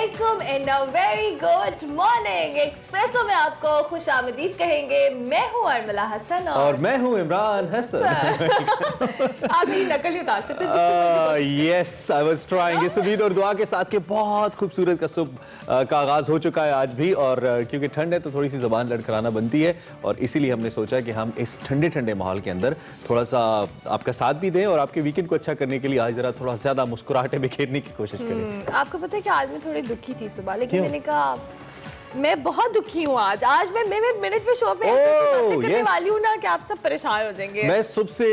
अस्सलामुअलैकुम and a very good morning. Espresso में आपको खुश आमदीद कहेंगे। मैं हूँ अरमला हसन और मैं हूँ इमरान हसन। आप मेरी नकल ही उतार सकते हैं। Yes, I was trying. इस उम्मीद और दुआ के साथ के बहुत खूबसूरत का सुबह का आगाज हो चुका है आज भी, और क्योंकि ठंड है तो थोड़ी सी ज़बान लड़खड़ाना बनती है, और इसीलिए हमने सोचा कि हम इस ठंडे ठंडे माहौल के अंदर थोड़ा सा आपका साथ भी दें और आपके वीकेंड को अच्छा करने के लिए आज जरा थोड़ा ज़्यादा मुस्कुराहटें बिखेरने की कोशिश करें। आपको पता है कि आज मैं थोड़ी दुखी थी सुबह, लेकिन मैंने कहा मैं बहुत दुखी हूँ आज मैं मिनट पे शो पे ऐसे बातें करने वाली हूँ ना कि आप सब परेशान हो जाएंगे। मैं सुबह से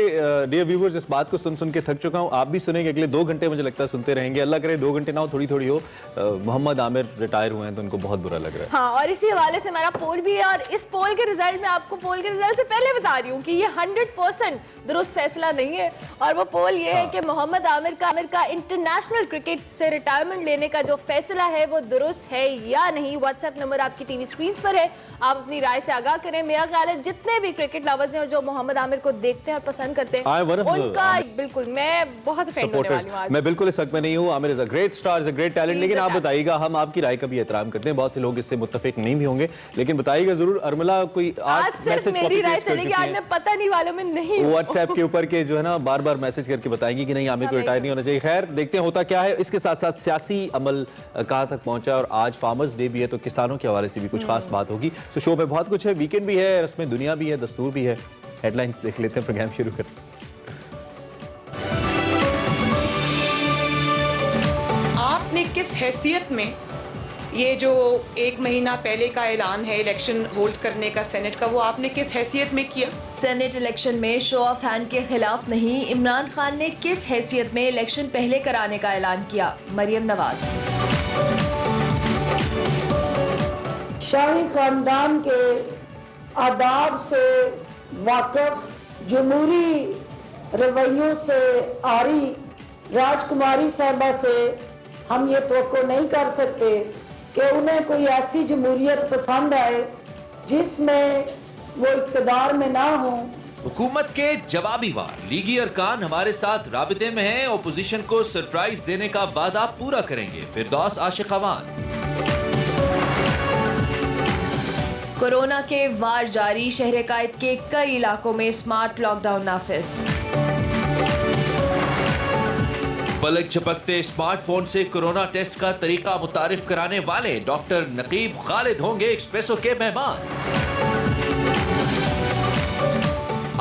डियर व्यूअर्स इस बात को सुन के थक चुका हूँ। आप भी सुनेंगे, अगले 2 घंटे मुझे लगता है सुनते रहेंगे। अल्लाह करे 2 घंटे ना हो, थोड़ी थोड़ी हो। मोहम्मद आमिर रिटायर हुए हैं तो उनको बहुत बुरा लग रहा है। हाँ, और इसी हवाले से हमारा पोल भी है, और इस पोल के रिजल्ट में आपको पोल के रिजल्ट से पहले बता रही हूँ कि ये 100% दुरुस्त फैसला नहीं है। और वो पोल ये है कि मोहम्मद आमिर का इंटरनेशनल क्रिकेट से रिटायरमेंट लेने का जो फैसला है वो दुरुस्त है या नहीं। व्हाट्सएप नंबर आपकी टीवी स्क्रीन पर है, आप अपनी राय से आगाह करें। मेरा ख्याल है जितने भी क्रिकेट लवर्स हैं और जो मोहम्मद आमिर को देखते हैं और पसंद करते हैं उनका बिल्कुल मैं बहुत फैन होने वाली हूं। मैं बिल्कुल इस हक में नहीं हूं। Aamir is a great star, is a great talent, लेकिन आप बताइएगा, हम आपकी राय का भी एहतराम करते हैं। बहुत से लोग इससे मुत्तफिक नहीं भी होंगे, लेकिन बताइएगा जरूर। अरमला, कोई आज सिर्फ मेरी राय चलेगी, आज मैं पता नहीं वालों में नहीं हूं। व्हाट्सएप के ऊपर के जो है ना बार बार मैसेज करके बताएंगे कि नहीं आमिर को रिटायर नहीं होना चाहिए। खैर, देखते हैं होता क्या है। इसके साथ साथ सियासी अमल कहां तक पहुंचा, और आज फार्मर्स डे भी है तो किसानों के हवाले से भी कुछ खास बात होगी। तो शो में बहुत कुछ है, वीकेंड भी है, रस्में दुनिया भी है, दस्तूर भी है। हेडलाइंस देख लेते हैं, प्रोग्राम शुरू करते हैं। आपने किस हैसियत में ये जो 1 महीना पहले का ऐलान है इलेक्शन होल्ड करने का सेनेट का, वो आपने किस हैसियत में किया? सेनेट इलेक्शन में शो ऑफ हैंड के खिलाफ नहीं, इमरान खान ने किस हैसियत में इलेक्शन पहले कराने का ऐलान किया? मरियम नवाज। शाही खानदान के आदाब से वाकिफ, जमहूरी रवैयों से आरी राजकुमारी साहबा से हम ये तवक्को नहीं कर सकते कि उन्हें कोई ऐसी जमहूरियत पसंद आए जिसमें वो इक़्तिदार में ना हो। हुकूमत के जवाबी वार लीगी अरकान हमारे साथ राबिते में हैं। ओपोजिशन को सरप्राइज देने का वादा पूरा करेंगे। फिरदौस आशिक़ावान। कोरोना के वार जारी, शहर कायद के कई इलाकों में स्मार्ट लॉकडाउन नाफिज। पलक झपकते स्मार्टफोन से कोरोना टेस्ट का तरीका मुतारिफ कराने वाले डॉक्टर नकीब खालिद होंगे एक्सप्रेसो के मेहमान।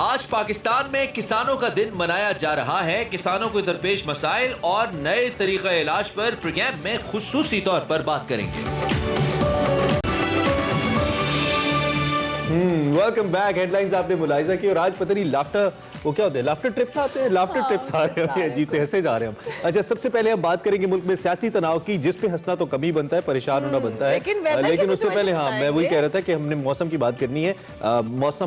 आज पाकिस्तान में किसानों का दिन मनाया जा रहा है। किसानों को दरपेश मसाइल और नए तरीका इलाज पर प्रोग्राम में खुसूसी तौर पर बात करेंगे। Welcome back. हेडलाइंस आपने मुलाहिजा की, और आज पता नहीं लाफ्टर वो क्या होते हैं, लाफ्टर ट्रिप्स आते हैं, लाफ्टर ट्रिप्स आ रहे हैं, अजीब से हंसे जा रहे हैं हम। अच्छा, सबसे पहले हम बात करेंगे मुल्क में सियासी तनाव की, जिस पे हंसना तो कमी बनता है, परेशान होना बनता है। लेकिन उससे पहले हाँ, मैं वही कह रहा था कि हमने मौसम की बात करनी है।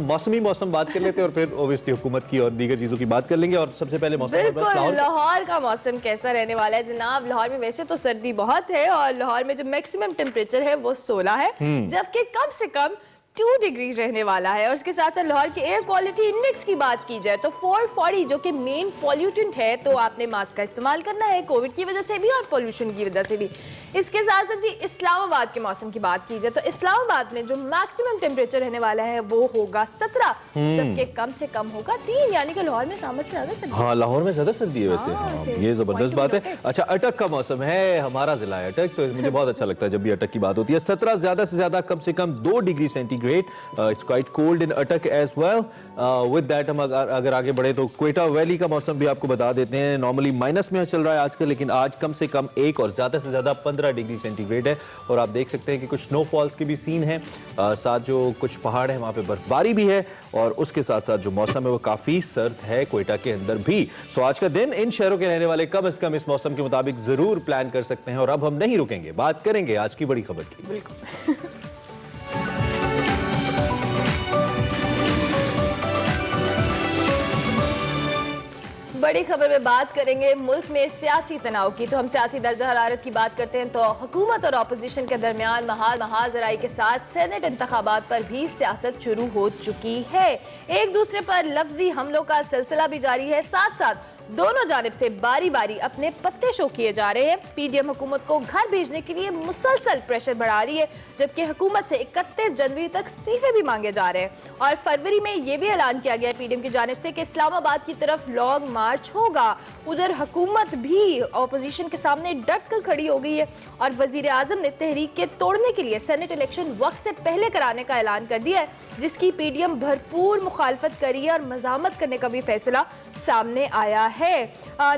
मौसमी मौसम बात कर लेते हैं, और फिर ओबियसली हुकूमत की और दीगर चीजों की बात कर लेंगे। और सबसे पहले मौसम, लाहौर का मौसम कैसा रहने वाला है जनाब? लाहौर में वैसे तो सर्दी बहुत है, और लाहौर में जो मैक्सिमम टेम्परेचर है वो 16 है, जबकि कम से कम 2 डिग्री रहने वाला है। और इसके साथ साथ लाहौर के एयर क्वालिटी इंडेक्स की बात की जाए तो 440, जो कि मेन पॉल्यूटेंट है, तो आपने मास्क का इस्तेमाल करना है कोविड की वजह से भी और पॉल्यूशन की वजह से भी। इसके साथ साथ जी इस्लामाबाद के मौसम की बात की जाए तो इस्लामाबाद में जो मैक्सिमम टेम्परेचर रहने वाला है वो होगा 17, जबकि कम से कम होगा 3, यानी कि लाहौर में इस्लामाबाद से ज्यादा सर्दी। हाँ, लाहौर में ज्यादा सर्दी है वैसे। हाँ, ये जबरदस्त बात है। अच्छा, अटक का मौसम है, हमारा जिला है अटक, तो मुझे बहुत अच्छा लगता है जब भी अटक की बात होती है। 17 ज्यादा से ज्यादा कम से कम 2 degree centigrade. It's quite cold in अटक एज वेल। विद दैट हम अगर आगे बढ़े तो क्वेटा वैली का मौसम भी आपको बता देते हैं। नॉर्मली माइनस में चल रहा है आजकल, लेकिन आज कम से कम 1 और ज्यादा से ज्यादा 15 डिग्री सेंटीग्रेड है। और आप देख सकते हैं कि कुछ स्नोफॉल्स के भी सीन है, साथ जो कुछ पहाड़ है वहां पे बर्फबारी भी है, और उसके साथ साथ जो मौसम है वो काफी सर्द है क्वेटा के अंदर भी। सो आज का दिन इन शहरों के रहने वाले कम से कम इस मौसम के मुताबिक जरूर प्लान कर सकते हैं। और अब हम नहीं रुकेंगे, बात करेंगे आज की बड़ी खबर की। बिल्कुल। बड़ी खबर में बात करेंगे मुल्क में सियासी तनाव की। तो हम सियासी दर्जा हरारत की बात करते हैं तो हुकूमत और अपोजिशन के दरमियान महाजराई के साथ सेनेट इंतखाबात पर भी सियासत शुरू हो चुकी है। एक दूसरे पर लफ्जी हमलों का सिलसिला भी जारी है, साथ साथ दोनों जानिब से बारी बारी अपने पत्ते शो किए जा रहे हैं। पीडीएम हुकूमत को घर भेजने के लिए मुसलसल प्रेशर बढ़ा रही है, जबकि हुकूमत से 31 जनवरी तक इस्तीफे भी मांगे जा रहे हैं। और फरवरी में यह भी ऐलान किया गया पीडीएम की जानिब से कि इस्लामाबाद की तरफ लॉन्ग मार्च होगा। उधर हुकूमत भी ऑपोजिशन के सामने डट कर खड़ी हो गई है और वजीर आजम ने तहरीक के तोड़ने के लिए सेनेट इलेक्शन वक्त से पहले कराने का ऐलान कर दिया है, जिसकी पीडीएम भरपूर मुखालफत करी है और मजामत करने का भी फैसला सामने आया है।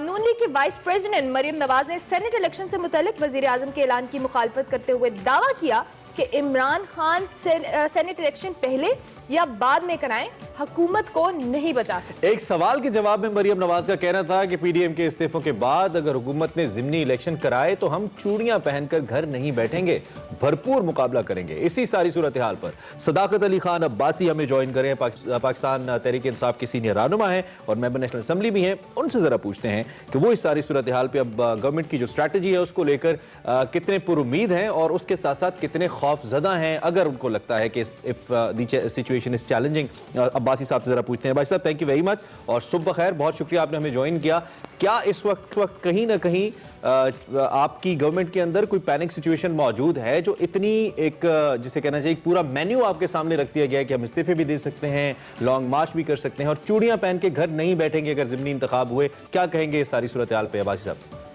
नून लीग की वाइस प्रेसिडेंट मरियम नवाज ने सेनेट इलेक्शन से मुतालिक वजीर आजम के ऐलान की मुखालफत करते हुए दावा किया कि इमरान खान सेनेट इलेक्शन पहले या बाद में कराएं, हुकूमत को नहीं बचा सकते। एक सवाल के जवाब में मरियम नवाज का कहना था कि पीडीएम के इस्तीफों के बाद अगर हुकूमत ने जिमनी इलेक्शन कराए तो हम चूड़ियां पहनकर घर नहीं बैठेंगे, भरपूर मुकाबला करेंगे। इसी सारी सूरत हाल पर सदाकत अली खान अब्बासी हमें ज्वाइन करें, पाकिस्तान तहरीक इंसाफ के सीनियर रहनुमा हैं और मेंबर नेशनल असेंबली भी हैं। उनसे जरा पूछते हैं कि वो इस सारी सूरत हाल पर अब गवर्नमेंट की जो स्ट्रैटेजी है उसको लेकर कितने पुरुमीद हैं और उसके साथ साथ कितने खौफजदा हैं अगर उनको लगता है कि if the situation is challenging. Abbasi साहब से जरा पूछते हैं। भाई साहब, थैंक यू वेरी मच और सुबह खैर, बहुत शुक्रिया आपने हमें ज्वाइन किया। क्या इस वक्त कहीं ना कहीं आपकी गवर्नमेंट के अंदर कोई पैनिक सिचुएशन मौजूद है जो इतनी एक जिसे कहना चाहिए पूरा मेन्यू आपके सामने रख दिया गया है कि हम इस्तीफे भी दे सकते हैं, लॉन्ग मार्च भी कर सकते हैं और चूड़ियां पहन के घर नहीं बैठेंगे अगर ज़िमनी इंतखाब हुए? क्या कहेंगे इस सारी सूरत हाल पे अब्बासी साहब?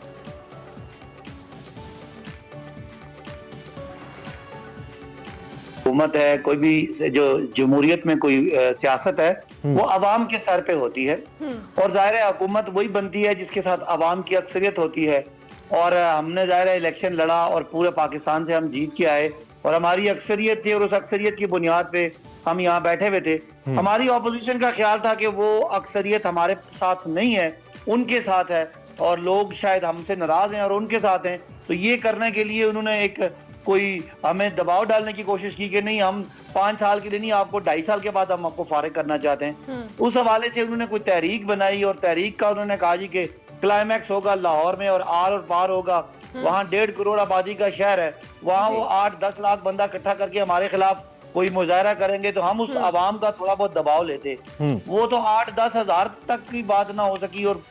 हुकूमत है, कोई भी जो जमहूरियत में कोई सियासत है वो अवाम के सर पे होती है और जाहिर है हुकूमत वही बनती है जिसके साथ अवाम की अक्सरियत होती है। और हमने जाहिर है इलेक्शन लड़ा और पूरे पाकिस्तान से हम जीत के आए और हमारी अक्सरियत थी और उस अक्सरियत की बुनियाद पे हम यहाँ बैठे हुए थे। हमारी ऑपोजिशन का ख्याल था कि वो अक्सरियत हमारे साथ नहीं है, उनके साथ है और लोग शायद हमसे नाराज हैं और उनके साथ हैं। तो ये करने के लिए उन्होंने एक कोई हमें दबाव डालने की कोशिश की कि नहीं, हम 5 साल के लिए नहीं, आपको 2.5 साल के बाद हम आपको फारिग करना चाहते हैं। उस हवाले से उन्होंने कोई तहरीक बनाई और तहरीक का उन्होंने कहा जी कि क्लाइमैक्स होगा लाहौर में और आर और पार होगा, वहाँ 1.5 करोड़ आबादी का शहर है, वहाँ वो 8-10 लाख बंदा इकट्ठा करके हमारे खिलाफ कोई मुजाहरा करेंगे तो हम उस आवाम का थोड़ा बहुत दबाव लेते। वो तो 8-10 हजार तक की बात ना हो सकी और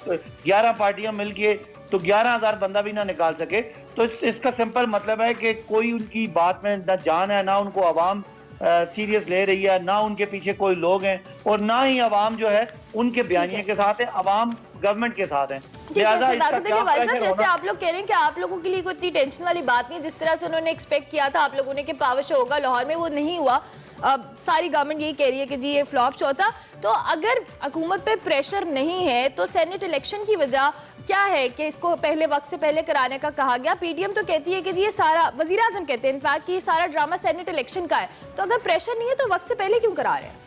11 पार्टियां मिलके तो 11,000 बंदा भी ना निकाल सके। तो इसका सिंपल मतलब है कि कोई उनकी बात में ना जान है, ना उनको आवाम सीरियस ले रही है, ना उनके पीछे कोई लोग हैं और ना ही आवाम जो है उनके बयानिए के साथ है, आवाम गवर्नमेंट के साथ है। जैसे आप लोग कह रहे हैं कि आप लोगों के लिए कोई इतनी टेंशन वाली बात नहीं है, जिस तरह से उन्होंने एक्सपेक्ट किया था आप लोगों ने कि पावर शो होगा लाहौर में, वो नहीं हुआ। अब सारी गवर्नमेंट यही कह रही है कि जी ये फ्लॉप शो था। तो अगर हुकूमत पे प्रेशर नहीं है तो सेनेट इलेक्शन की वजह क्या है कि इसको पहले वक्त से पहले कराने का कहा गया? पीडीएम तो कहती है कि जी ये सारा, वजीर आजम कहते हैं इनफैक्ट कि ये सारा ड्रामा सेनेट इलेक्शन का है। तो अगर प्रेशर नहीं है तो वक्त से पहले क्यों करा रहे हैं?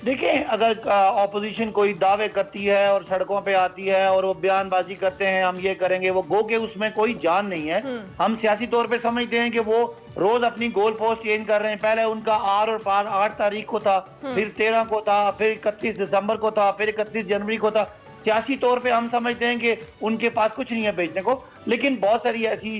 देखें, अगर ऑपोजिशन कोई दावे करती है और सड़कों पे आती है और वो बयानबाजी करते हैं हम ये करेंगे वो गो के उसमें कोई जान नहीं है। हम सियासी तौर पे समझते हैं कि वो रोज अपनी गोल पोस्ट चेंज कर रहे हैं। पहले उनका आर और पार 8 तारीख को था, फिर 13 को था, फिर 31 दिसंबर को था, फिर 31 जनवरी को था। सियासी तौर पे हम समझते हैं कि उनके पास कुछ नहीं है बेचने को, लेकिन बहुत सारी ऐसी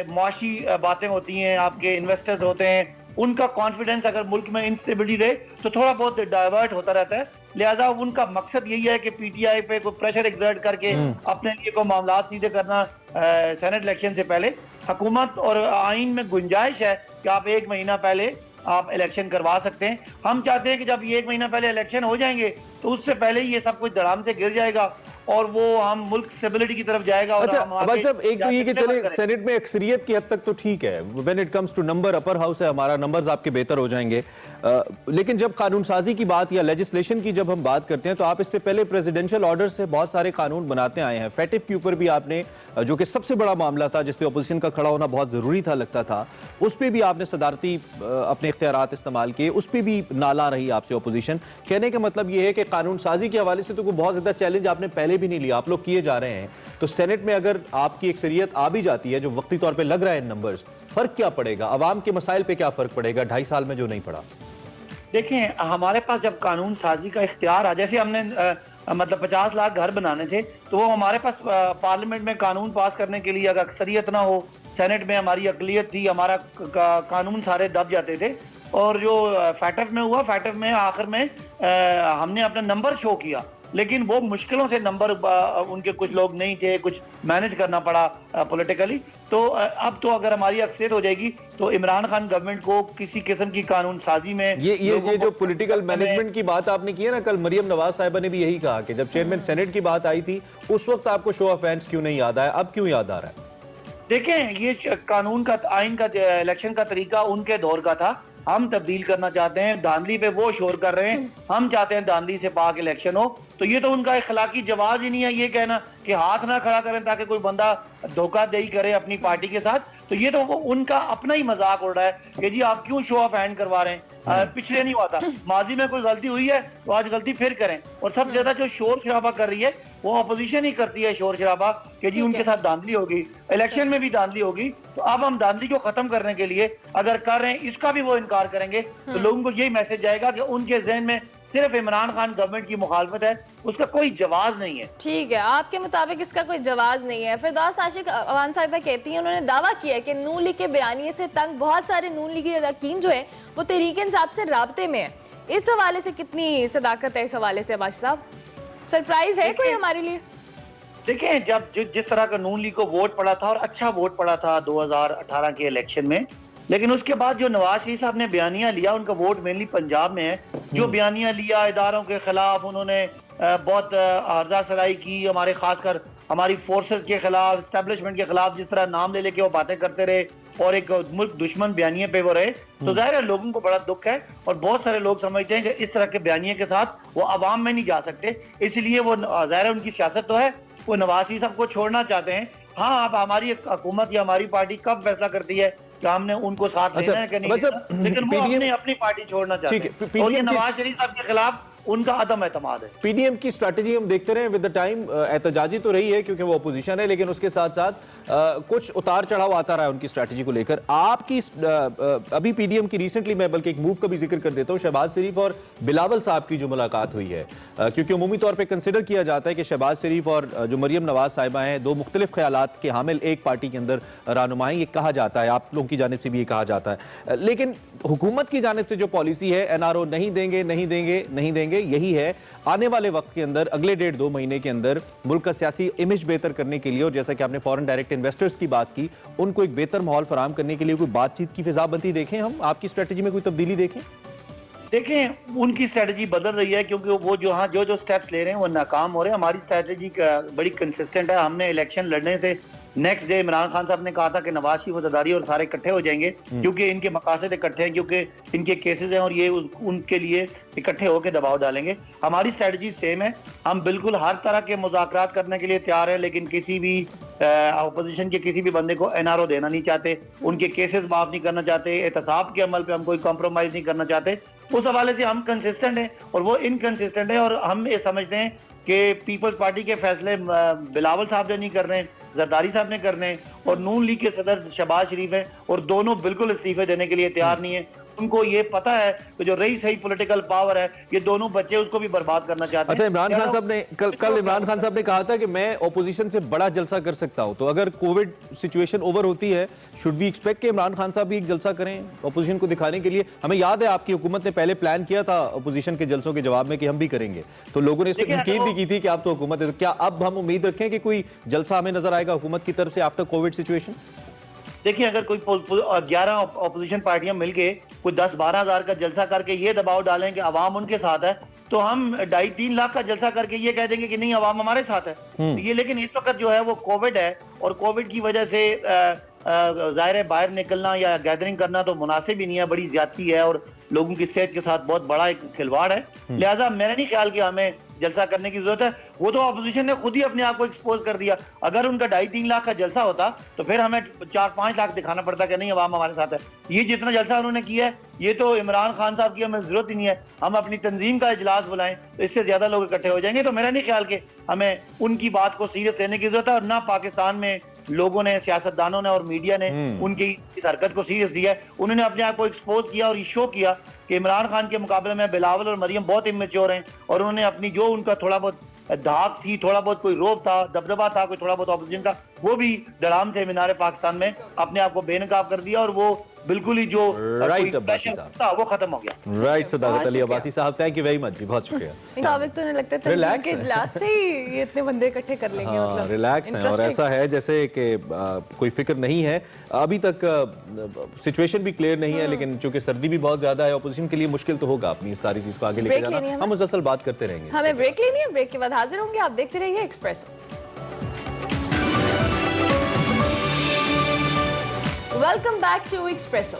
मुआशी बातें होती हैं, आपके इन्वेस्टर्स होते हैं, उनका कॉन्फिडेंस अगर मुल्क में इंस्टेबिलिटी रहे तो थोड़ा बहुत डाइवर्ट होता रहता है। लिहाजा उनका मकसद यही है कि पीटीआई पे कोई प्रेशर एग्जर्ट करके अपने लिए कोई मामला सीधे करना सेनेट इलेक्शन से पहले। हुकूमत और आइन में गुंजाइश है कि आप 1 महीना पहले आप इलेक्शन करवा सकते हैं। हम चाहते हैं कि जब 1 महीना पहले इलेक्शन हो जाएंगे तो उससे पहले ही ये सब कुछ धड़ाम से गिर जाएगा और वो हम मुल्क स्टेबिलिटी की तरफ जाएगा। अच्छा अब्बास साहब, एक तो ये कि चले सेनेट में अक्सरियत की हद तक तो ठीक है, when it comes to number, upper house है हमारा, नंबर्स आपके बेहतर हो जाएंगे। लेकिन जब कानून साजी की बात या लेजिस्लेशन की जब हम बात करते हैं तो आप इससे पहले प्रेसिडेंशियल ऑर्डर से बहुत सारे कानून बनाते आए हैं। फैटिफ के ऊपर भी आपने, जो कि सबसे बड़ा मामला था जिसपे अपोजिशन का खड़ा होना बहुत जरूरी था लगता था, उस पर भी आपने सदारती अपने इख्तियारात इस्तेमाल किए, उस पर भी नाला रही आपसे अपोजिशन। कहने का मतलब ये है कि कानून साजी के हवाले से तो कोई बहुत ज्यादा चैलेंज आपने पहले भी नहीं लिया, आप लोग किए जा रहे हैं। तो सेनेट में अगर आपकी अक्सरियत आ भी जाती है, जो वक्ती तौर पे लग रहा है नंबर्स, फर्क क्या पड़ेगा? अवाम के मसाइल पे क्या फर्क पड़ेगा 2.5 साल में जो नहीं पड़ा? देखें, हमारे पास जब कानून साजी का इख्तियार आ, जैसे हमने मतलब 50 लाख घर बनाने थे तो वो हमारे पास पार्लियामेंट में कानून पास करने के लिए अगर अक्सरियत ना हो, सेनेट में हमारी अकलियत थी, हमारा कानून सारे दब जाते थे। और जो फैटफ में हुआ, फैटफ में आखिर में हमने अपना नंबर शो किया लेकिन वो मुश्किलों से नंबर उनके कुछ लोग नहीं थे, कुछ मैनेज करना पड़ा पॉलिटिकली। तो अब तो अगर हमारी अक्सरियत हो जाएगी तो इमरान खान गवर्नमेंट को किसी किस्म की कानून साजी में ये जो पॉलिटिकल मैनेजमेंट की बात आपने की है ना, कल मरियम नवाज साहिबा ने भी यही कहा कि जब चेयरमैन सेनेट की बात आई थी उस वक्त आपको शो ऑफ हैंड्स क्यों नहीं याद आया, अब क्यों याद आ रहा है? देखें, ये कानून का, आइन का, इलेक्शन का तरीका उनके दौर का था। हम तब्दील करना चाहते हैं, धांधली पे वो शोर कर रहे हैं, हम चाहते हैं धांधली से पाक इलेक्शन हो। तो ये तो उनका इखलाकी जवाब ही नहीं है ये कहना कि हाथ ना खड़ा करें ताकि कोई बंदा धोखाधड़ी करे अपनी पार्टी के साथ। तो ये तो वो उनका अपना ही मजाक उड़ रहा है कि जी आप क्यों शो ऑफ हैंड करवा रहे हैं, पिछले नहीं हुआ था, माजी में कोई गलती हुई है तो आज गलती फिर करें। और सबसे ज्यादा जो शोर शराबा कर रही है वो अपोजिशन ही करती है, शोर शराबा कि जी उनके साथ धांधली होगी, इलेक्शन में भी धांधली होगी। तो अब हम धांधली को खत्म करने के लिए अगर कर रहे हैं, इसका भी वो इनकार करेंगे तो लोगों को यही मैसेज जाएगा कि उनके जहन में सिर्फ इमरान खान गवर्नमेंट की मुखालफत है, उसका कोई जवाब नहीं है। ठीक है, आपके मुताबिक इसका कोई जवाब नहीं है। फिर दोस्त आशिक अवान साहिबा कहती हैं, उन्होंने दावा किया है कि नून लीग के बयानिए से तंग बहुत सारे नून लीगी अरकान जो है वो तहरीक इंसाफ से राब्ते में है। इस हवाले से कितनी सदाकत है? इस हवाले से अब्बास साहब सरप्राइज है कोई हमारे लिए? देखें, जब जिस तरह का नून लीग को वोट पड़ा था और अच्छा वोट पड़ा था 2018 के इलेक्शन में, लेकिन उसके बाद जो नवाज शरीफ साहब ने बयानिया लिया, उनका वोट मेनली पंजाब में है, जो बयानिया लिया इदारों के खिलाफ, उन्होंने बहुत आर्जा सराई की, हमारे खासकर हमारी फोर्सेस के खिलाफ, एस्टेब्लिशमेंट के खिलाफ, जिस तरह नाम ले लेके वो बातें करते रहे और एक मुल्क दुश्मन बयानिए पे वो रहे, तो जाहिर है लोगों को बड़ा दुख है। और बहुत सारे लोग समझते हैं कि इस तरह के बयानिए के साथ वो अवाम में नहीं जा सकते, इसलिए वो जाहिर है उनकी सियासत तो है, वो नवाज शरीफ साहब को छोड़ना चाहते हैं। हाँ, अब हमारी हुकूमत या हमारी पार्टी कब फैसला करती है कि हमने उनको साथ लेना है कि नहीं लेना, लेकिन वो अपनी पार्टी छोड़ना चाहते हैं। और ये नवाज शरीफ साहब के खिलाफ उनका अदम एतमाद है। पीडीएम की स्ट्रैटेजी हम देखते रहे विद द टाइम एहतजाजी तो रही है क्योंकि वो अपोजिशन है, लेकिन उसके साथ साथ कुछ उतार चढ़ाव आता रहा है उनकी स्ट्रैटेजी को लेकर। आपकी अभी पीडीएम की रिसेंटली, मैं बल्कि एक मूव का भी जिक्र कर देता हूं, शहबाज शरीफ और बिलावल साहब की जो मुलाकात हुई है, क्योंकि उमूमी तौर पर कंसिडर किया जाता है कि शहबाज शरीफ और जो मरियम नवाज साहिबा हैं, दो मुख्तलिफ ख्यालात के हामिल एक पार्टी के अंदर रहनुमा हैं, ये कहा जाता है, आप लोगों की जानिब से भी ये कहा जाता है। लेकिन हुकूमत की जानिब से जो पॉलिसी है, एनआरओ नहीं देंगे नहीं देंगे नहीं देंगे, यही है आने वाले वक्त के अंदर, अगले 1.5-2 महीने के अंदर मुल्क का सियासी इमेज बेहतर करने के लिए, और जैसा कि आपने फॉरेन डायरेक्ट इन्वेस्टर्स की बात की, उनको एक बेहतर माहौल फराहम करने के लिए कोई बातचीत की फिजा बनती देखें हम, आपकी स्ट्रेटजी में कोई तब्दीली देखें? देखें, उनकी स्ट्रेटजी बदल रही है क्योंकि वो जो स्टेप्स ले रहे हैं वो नाकाम हो रहे हैं। हमारी स्ट्रेटजी बड़ी कंसिस्टेंट है। हमने इलेक्शन लड़ने से नेक्स्ट डे इमरान खान साहब ने कहा था कि नवाज शरीफ वफादारी और सारे इकट्ठे हो जाएंगे क्योंकि इनके मकासद इकट्ठे हैं, क्योंकि इनके केसेस हैं और ये उनके लिए इकट्ठे होकर दबाव डालेंगे। हमारी स्ट्रेटजी सेम है। हम बिल्कुल हर तरह के मुज़ाकरात करने के लिए तैयार हैं, लेकिन किसी भी अपोजिशन के किसी भी बंदे को एनआरओ देना नहीं चाहते, उनके केसेस माफ नहीं करना चाहते, एहतसाब के अमल पे हम कोई कॉम्प्रोमाइज नहीं करना चाहते। उस हवाले से हम कंसिस्टेंट हैं और वो इनकंसिस्टेंट है। और हम ये समझते हैं कि पीपल्स पार्टी के फैसले बिलावल साहब ने नहीं कर रहे हैं, जरदारी साहब ने करने हैं, और नून लीग के सदर शहबाज शरीफ हैं, और दोनों बिल्कुल इस्तीफे देने के लिए तैयार नहीं है। उनको ये पता है कि जो रही सही पॉलिटिकल पावर है, ये दोनों बच्चे उसको भी बर्बाद करना चाहते हैं। अच्छा, इमरान खान साहब ने कल इमरान खान साहब ने कहा था कि मैं ऑपोजिशन से बड़ा जलसा कर सकता हूं, तो अगर कोविड सिचुएशन ओवर होती है, शुड वी एक्सपेक्ट कि इमरान खान साहब भी एक जलसा करें ऑपोजिशन को दिखाने के लिए? हमें याद है आपकी हुकूमत ने पहले प्लान किया था ऑपोजिशन के जलसों के जवाब में कि हम भी करेंगे, तो लोगों ने इस पर तनकीद भी की थी कि आप तो हुकूमत है। तो क्या अब हम उम्मीद रखें कि कोई जलसा हमें नजर आएगा हुकूमत की तरफ से आफ्टर कोविड सिचुएशन? देखिए, अगर कोई 11 ऑपोजिशन पार्टियां मिलके कोई 10-12 हज़ार का जलसा करके ये दबाव डालें कि अवाम उनके साथ है, तो हम 2.5-3 लाख का जलसा करके ये कह देंगे कि नहीं, अवाम हमारे साथ है। ये लेकिन इस वक्त जो है वो कोविड है, और कोविड की वजह से जाहिर है बाहर निकलना या गैदरिंग करना तो मुनासिब ही नहीं है, बड़ी ज्यादती है और लोगों की सेहत के साथ बहुत बड़ा एक खिलवाड़ है। लिहाजा मेरा नहीं ख्याल कि हमें जलसा करने की जरूरत है। वो तो अपोजिशन ने खुद ही अपने आप को एक्सपोज कर दिया। अगर उनका 2.5-3 लाख का जलसा होता तो फिर हमें 4-5 लाख दिखाना पड़ता कि नहीं, अवाम हमारे साथ है। ये जितना जलसा उन्होंने किया है, ये तो इमरान खान साहब की हमें जरूरत ही नहीं है। हम अपनी तंजीम का इजलास बुलाएं तो इससे ज्यादा लोग इकट्ठे हो जाएंगे। तो मेरा नहीं ख्याल कि हमें उनकी बात को सीरियस लेने की जरूरत है, और ना पाकिस्तान में लोगों ने, सियासतदानों ने और मीडिया ने उनकी इस हरकत को सीरियस दिया है। उन्होंने अपने आप को एक्सपोज किया और ये शो किया कि इमरान खान के मुकाबले में बिलावल और मरियम बहुत इमेच्योर हैं, और उन्होंने अपनी जो उनका थोड़ा बहुत धाक थी, थोड़ा बहुत कोई रोब था, दबदबा था, कोई थोड़ा बहुत ऑपोजिशन का, वो भी धड़ाम से मीनार पाकिस्तान में अपने आप को बेनकाब कर दिया और वो बिल्कुल ही जो Right, कोई अब्बासी pressure साहब। था वो खत्म हो गया। राइट सदाकत बहुत अली शुक्रिया। अब्बासी साहब, थैंक यू वेरी मच जी, बहुत शुक्रिया। मुताबिक तो नहीं लगता था Relax के है। इजलास से ही ये इतने बंदे इकट्ठे कर लेंगे। हाँ, मतलब रिलैक्स हैं और Interesting। ऐसा है जैसे कि कोई फिक्र नहीं है अभी तक, सिचुएशन भी क्लियर नहीं है, लेकिन चूंकि सर्दी भी बहुत ज्यादा है, ऑपोजिशन के लिए मुश्किल तो होगा अपनी इस सारी चीज को आगे लेके Break लेनी है जाना। हमें? हम मुसलसल बात करते रहेंगे। हमें ब्रेक लेनी है, ब्रेक के बाद हाजिर होंगे। आप देखते रहिए Expresso. Welcome back to Expresso.